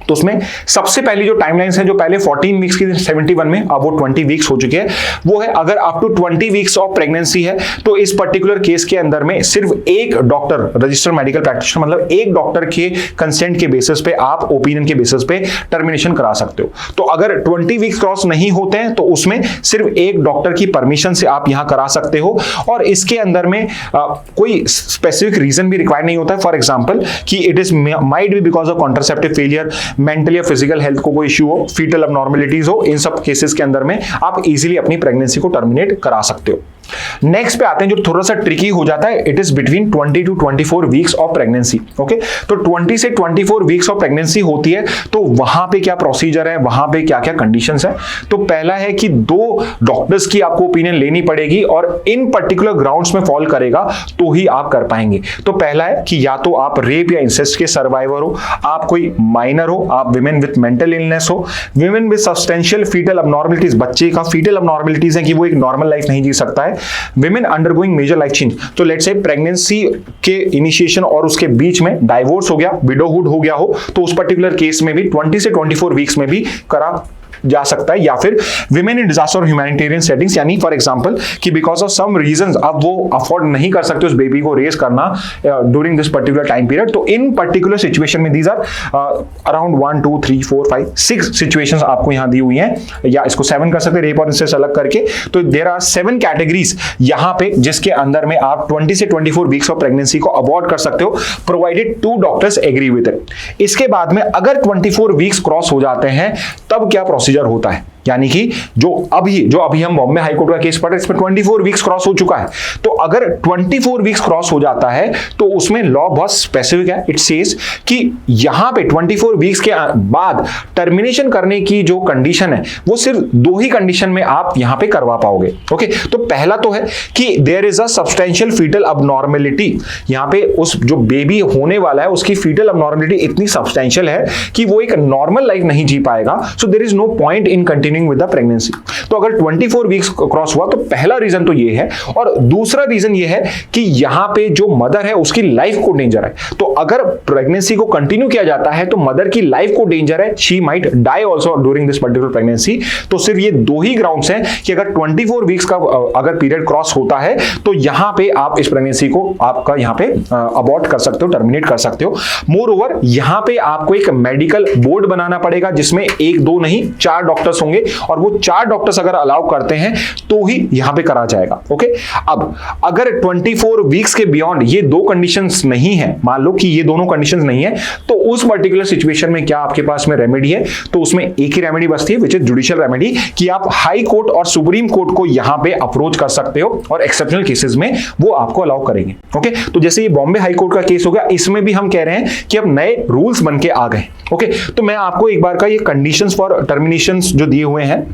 Speaker 1: तो उसमें सबसे पहली जो टाइमलाइंस है, जो पहले 14 वीक्स की 71 में, अब वो 20 वीक्स हो चुके हैं, वो है अगर up to 20 weeks of pregnancy है तो इस पर्टिकुलर केस के अंदर में सिर्फ एक डॉक्टर, रजिस्टर्ड मेडिकल प्रैक्टिशनर, मतलब एक डॉक्टर के कंसेंट के बेसिस पे, आप ओपिनियन के बेसिस पे टर्मिनेशन करा सकते हो। तो अगर 20 वीक्स क्रॉस नहीं होते हैं तो उसमें सिर्फ एक डॉक्टर की परमिशन से आप यहां करा सकते हो, और इसके अंदर में कोई स्पेसिफिक रीजन भी रिक्वायर्ड नहीं होता है। फॉर एग्जाम्पल कि it is might be because of contraceptive failure, mental या फिजिकल हेल्थ को कोई इश्यू हो, फीटल अबनॉर्मलिटीज हो, इन सब केसेस के अंदर में आप इजीली अपनी प्रेगनेंसी को टर्मिनेट करा सकते हो। नेक्स्ट पे आते हैं जो थोड़ा सा ट्रिकी हो जाता है, it is between 20 to 24 weeks of pregnancy. Okay, तो 20 से 24 वीक्स ऑफ प्रेगनेंसी होती है तो वहां पे क्या प्रोसीजर है, वहां पे क्या क्या कंडीशंस है। तो पहला है कि 2 डॉक्टर्स की आपको ओपिनियन लेनी पड़ेगी और इन पर्टिकुलर ग्राउंड्स में फॉल करेगा तो ही आप कर पाएंगे। तो पहला है कि या तो आप रेप या इंसेस्ट के सर्वाइवर हो, आप कोई माइनर हो, आप विमेन विथ मेंटल इलनेस हो, women with substantial fetal abnormalities, बच्चे का फीटल अबनॉर्मलिटीज है कि वो एक नॉर्मल लाइफ नहीं जी सकता है, women undergoing major life change. तो लेट्स से प्रेगनेंसी के इनिशिएशन और उसके बीच में डाइवोर्स हो गया, विडोहुड हो गया हो, तो उस पर्टिकुलर केस में भी 20 से 24 वीक्स में भी करा जा सकता है। या फिर विमेन इन डिजास्टर और ह्यूमैनिटेरियन सेटिंग्स, यानी फॉर एग्जांपल कि बिकॉज ऑफ सम रीजंस अब वो अफोर्ड नहीं कर सकते उस बेबी को रेज करना during this particular time period, तो इन पर्टिकुलर सिचुएशन में दीज आर अराउंड 1 2 3 4 5 6 सिचुएशंस आपको यहां दी हुई हैं, या इसको 7 कर सकते हैं रेप और इंसेस्ट अलग करके। तो देयर आर 7 कैटेगरीज यहां पे जिसके अंदर में आप 20 से 24 वीक्स ऑफ प्रेगनेंसी को अबॉर्ट कर सकते हो, provided 2 doctors agree with it. इसके बाद में अगर 24 वीक्स क्रॉस हो जाते हैं तब क्या प्रोसीजर होता है, यानी कि जो अभी हम बॉम्बे हाई कोर्ट का केस पढ़ रहे हैं इसमें 24 वीक्स क्रॉस हो चुका है। तो अगर 24 वीक्स क्रॉस हो जाता है तो उसमें लॉ बहुत स्पेसिफिक है, इट सेज कि यहां पे 24 वीक्स के बाद टर्मिनेशन करने की जो कंडीशन है वो सिर्फ 2 ही कंडीशन में आप यहां पे करवा पाओगे। ओके, तो पहला तो है कि there is a substantial fetal abnormality, यहां पे उस जो बेबी होने वाला है उसकी फीटल अबनॉर्मलिटी इतनी सब्सटेंशियल है कि वो एक नॉर्मल लाइफ नहीं जी पाएगा, so there is no point in continuing with the pregnancy। तो अगर 24 वीक्स क्रॉस हुआ तो पहला रीजन तो ये है, और दूसरा रीजन ये है कि यहां पे जो मदर है उसकी लाइफ को डेंजर है। तो अगर प्रेगनेंसी को कंटिन्यू किया जाता है तो मदर की लाइफ को डेंजर है, she might die also during this particular pregnancy. तो सिर्फ ये 2 ही ग्राउंड्स हैं कि अगर 24 वीक्स का अगर पीरियड क्रॉस होता है तो यहां पे आप इस प्रेगनेंसी को आपका यहां पे अबॉर्ट कर सकते हो, टर्मिनेट कर सकते हो। मोर ओवर यहां पे आपको एक मेडिकल बोर्ड बनाना पड़ेगा जिसमें 1 2 नहीं 4 डॉक्टर्स होंगे होंगे और वो 4 डॉक्टर्स अगर अलाउ करते हैं तो ही यहां पे करा जाएगा। ओके, अब अगर 24 वीक्स के बियॉन्ड ये 2 कंडीशंस नहीं है, मान लो कि ये दोनों कंडीशंस नहीं है, तो उस पर्टिकुलर सिचुएशन में क्या आपके पास में रेमेडी है? तो उसमें एक ही रेमेडी बचती है, विच इज जुडिशियल रेमेडी, कि आप हाई कोर्ट और सुप्रीम कोर्ट को यहां पे अप्रोच कर सकते हो और एक्सेप्शनल केसेस में वो आपको अलाउ करेंगे। ओके, तो जैसे ये बॉम्बे हाई कोर्ट का केस हो गया, इसमें भी हम कह रहे हैं कि अब नए रूल्स बन के आ गए। ओके, तो मैं आपको एक बार का ये कंडीशंस फॉर टर्मिनेशंस जो दिए हुए हैं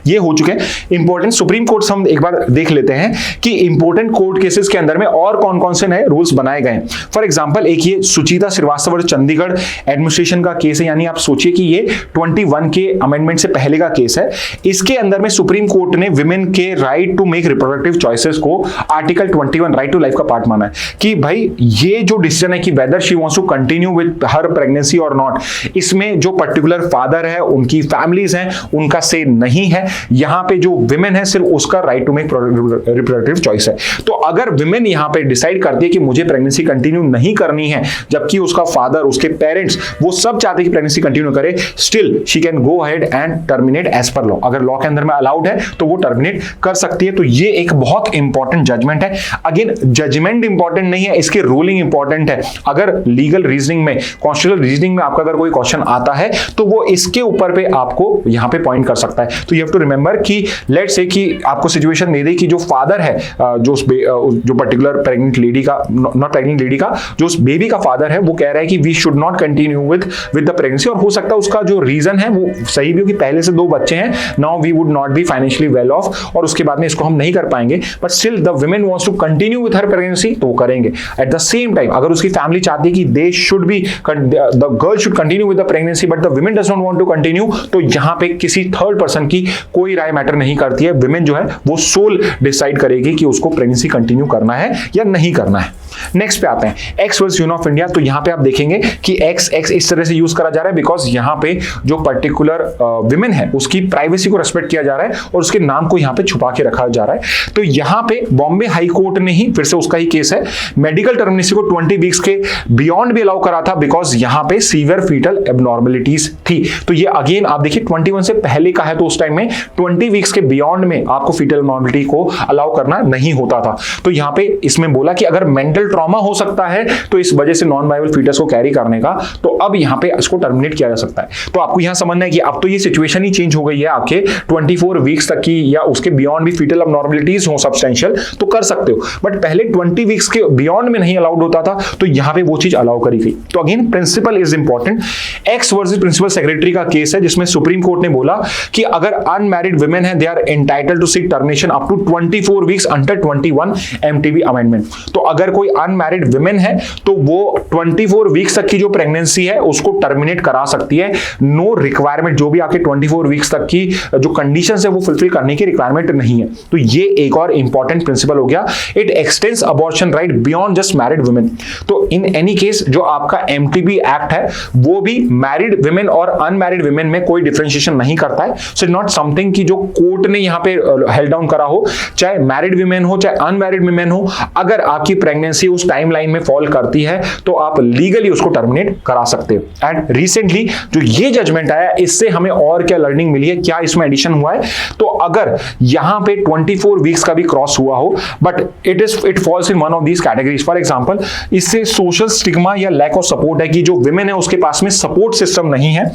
Speaker 1: ये हो चुके हैं। इंपॉर्टेंट सुप्रीम कोर्ट हम एक बार देख लेते हैं कि इंपॉर्टेंट कोर्ट केसेस के अंदर में और कौन कौन से नए रूल्स बनाए गए हैं। फॉर एग्जांपल एक ये सुचिता श्रीवास्तव और चंडीगढ़ एडमिनिस्ट्रेशन का केस है, यानी आप सोचिए कि ये 21 के अमेंडमेंट से पहले का केस है। इसके अंदर में सुप्रीम कोर्ट ने विमेन के right to make reproductive choices को आर्टिकल 21 राइट टू लाइफ का पार्ट माना है कि भाई ये जो डिसीजन है कि whether she wants to continue with her pregnancy और नॉट, इसमें जो पर्टिकुलर फादर है, उनकी फैमिलीज हैं, उनका से नहीं है। यहां पे जो विमेन है सिर्फ उसका right to make reproductive choice है। तो अगर विमेन यहां पे डिसाइड करती है कि मुझे प्रेगनेंसी कंटिन्यू नहीं करनी है, जबकि उसका फादर, उसके पेरेंट्स वो सब चाहते हैं कि प्रेगनेंसी कंटिन्यू करे, still she can go ahead and terminate as per law. अगर लॉ के अंदर में अलाउड है तो वो टर्मिनेट कर सकती है। तो ये एक बहुत इंपॉर्टेंट जजमेंट है। अगेन जजमेंट इंपॉर्टेंट नहीं है, इसके रूलिंग इंपॉर्टेंट है। अगर लीगल रीजनिंग में, कॉन्स्टिट्यूशनल रीजनिंग में आपका अगर कोई क्वेश्चन आता है तो वो इसके ऊपर पे आपको यहां पे पॉइंट कर सकता है। तो यू हैव टू रिमेंबर कि लेट्स से कि आपको सिचुएशन दे दे कि जो फादर है, जो पर्टिकुलर प्रेग्नेंट लेडी का, नॉट प्रेग्नेंट लेडी का, जो उस बेबी का फादर है, वो कह रहा है कि we should not continue with the pregnancy, और हो सकता है उसका जो रीजन है वो सही भी हो कि पहले से 2 बच्चे हैं, now we would not be financially well off, और उसके बाद में इसको हम नहीं कर पाएंगे, but still the women wants to continue with her pregnancy, तो वो करेंगे। एट द सेम टाइम अगर उसकी फैमिली चाहती है कि they should be, the girl should continue with the pregnancy but the women does not want to continue, तो यहां पे किसी थर्ड पर्सन की कोई राय मैटर नहीं करती है। विमेन जो है वो सोल डिसाइड करेगी कि उसको प्रेगनेंसी कंटिन्यू करना है या नहीं करना है। नेक्स्ट पे आते हैं x versus union of India. तो यहां पे आप देखेंगे कि एक्स इस तरह से यूज करा जा रहा है बिकॉज यहां पे जो पर्टिकुलर विमेन है उसकी प्राइवेसी को रेस्पेक्ट किया जा रहा है और उसके नाम को यहां पे छुपा के रखा जा रहा है। तो यहां पे बॉम्बे हाई कोर्ट ने ही, फिर से उसका ही केस है, मेडिकल टर्मिनेसी को 20 वीक्स के बियॉन्ड भी अलाउ करा था बिकॉज यहां पे सीवियर फीटल एबनॉर्मलिटीज थी। तो ये अगेन आप देखिए 21 से पहले का है, तो उस टाइम में 20 वीक्स के बियॉन्ड में आपको फीटल एबनॉर्मलिटी को अलाउ करना नहीं होता था। तो यहां पे इसमें बोला कि अगर मेंटल ट्रॉमा हो सकता है तो इस वजह से नॉन वायबल फीटस को कैरी करने का, तो अब यहां पे इसको टर्मिनेट किया जा सकता है। तो आपको यहां समझना है कि अब तो ये सिचुएशन ही चेंज हो गई है आपके 24 वीक्स तक की या उसके बियॉन्ड भी फीटल एबनॉर्मलिटीज हो सब्सटेंशियल तो कर सकते हो, बट पहले 20 वीक्स के बियॉन्ड में नहीं अलाउड होता था, तो यहां पे वो चीज अलाउ करी गई। तो again principle is important. X versus principal secretary का केस है जिसमें सुप्रीम कोर्ट ने बोला कि अगर अनमैरिड वुमेन है they are entitled to seek termination up to 24 weeks under 21 MTB amendment. तो अगर कोई अनमैरिड विमेन है तो वो 24 वीक्स तक की जो प्रेगनेंसी है उसको टर्मिनेट करा सकती है। नो रिक्वायरमेंट, जो भी आपके 24 वीक्स तक की जो कंडीशंस है वो फुलफिल करने की रिक्वायरमेंट नहीं है। तो ये एक और इंपॉर्टेंट प्रिंसिपल हो गया। It extends abortion right beyond just married women. तो इन एनी केस जो आपका एमटीबी एक्ट है वो भी मैरिड विमेन और अनमैरिड विमेन में कोई डिफरेंशिएशन नहीं करता है। सो नॉट समथिंग की जो कोर्ट ने यहां पे हेल्ड डाउन करा हो, चाहे मैरिड विमेन हो चाहे अनमैरिड विमेन हो, अगर आपकी प्रेगनेंसी उस टाइमलाइन में फॉल करती है तो आप लीगली उसको टर्मिनेट करा सकते हो। एंड रिसेंटली जो ये जजमेंट आया इससे हमें और क्या लर्निंग मिली है, क्या इसमें एडिशन हुआ है, तो अगर यहां पे 24 वीक्स का भी क्रॉस हुआ हो but it falls in one of these categories. For example इससे सोशल स्टिग्मा या लैक ऑफ सपोर्ट है कि जो विमेन है उसके पास में सपोर्ट सिस्टम नहीं है।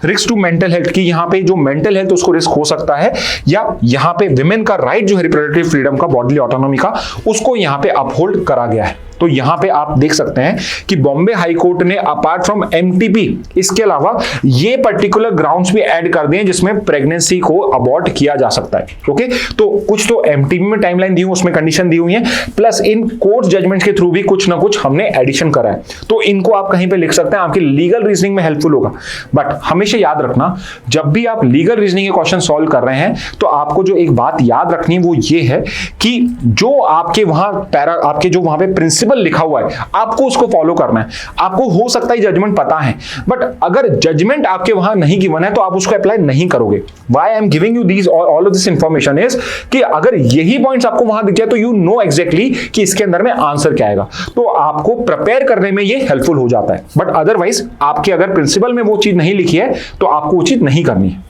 Speaker 1: रिस्क टू मेंटल हेल्थ की यहां पे जो मेंटल हेल्थ उसको रिस्क हो सकता है, या यहां पे विमेन का राइट जो है रिप्रोडक्टिव फ्रीडम का, बॉडीली ऑटोनॉमी का, उसको यहां पे अपहोल्ड करा गया है। तो यहां पे आप देख सकते हैं कि बॉम्बे हाई कोर्ट ने अपार्ट फ्रॉम एमटीपी इसके अलावा ये पर्टिकुलर ग्राउंड्स भी ऐड कर दिए जिसमें प्रेगनेंसी को अबॉर्ट किया जा सकता है। ओके, तो कुछ तो एमटीपी में टाइमलाइन दी हुई, उसमें कंडीशन दी हुई है, प्लस इन कोर्ट जजमेंट्स के थ्रू भी कुछ ना कुछ हमने एडिशन करा है। तो इनको आप कहीं पे लिख सकते हैं, आपकी लीगल रीजनिंग में हेल्पफुल होगा। बट हमेशा याद रखना, जब भी आप लीगल रीजनिंग के क्वेश्चन सॉल्व कर रहे हैं तो आपको जो एक बात याद रखनी वो ये है कि जो आपके वहां आपके जो वहां पे प्रिंसिपल लिखा हुआ है आपको उसको फॉलो करना है। आपको हो सकता है जजमेंट पता है, बट अगर जजमेंट आपके वहां नहीं गिवन है तो आप उसको अप्लाई नहीं करोगे। Why I am giving you these all of this information is कि अगर यही पॉइंट्स आपको वहां दिख जाए तो यू नो एग्जैक्टली कि इसके अंदर में आंसर क्या आएगा, तो आपको प्रिपेयर करने में ये हेल्पफुल हो जाता है। बट अदरवाइज आपके अगर प्रिंसिपल में वो चीज नहीं लिखी है तो आपको वो चीज नहीं करनी है।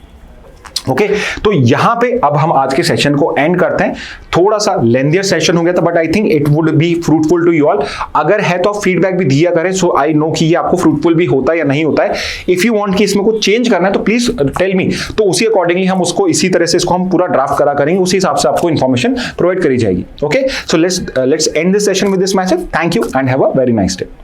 Speaker 1: ओके तो यहां पे अब हम आज के सेशन को एंड करते हैं। थोड़ा सा लेंथियर सेशन हो गया था, but I think it would be fruitful to you all. अगर है तो आप फीडबैक भी दिया करें, सो आई नो कि ये आपको फ्रूटफुल भी होता है या नहीं होता है। इफ यू वांट कि इसमें कुछ चेंज करना है तो प्लीज टेल मी, तो उसी अकॉर्डिंगली हम उसको इसी तरह से इसको हम पूरा ड्राफ्ट करा करेंगे, उसी हिसाब से आपको इन्फॉर्मेशन प्रोवाइड करी जाएगी। Okay so let's end this session with this message. Thank you and have a very nice day.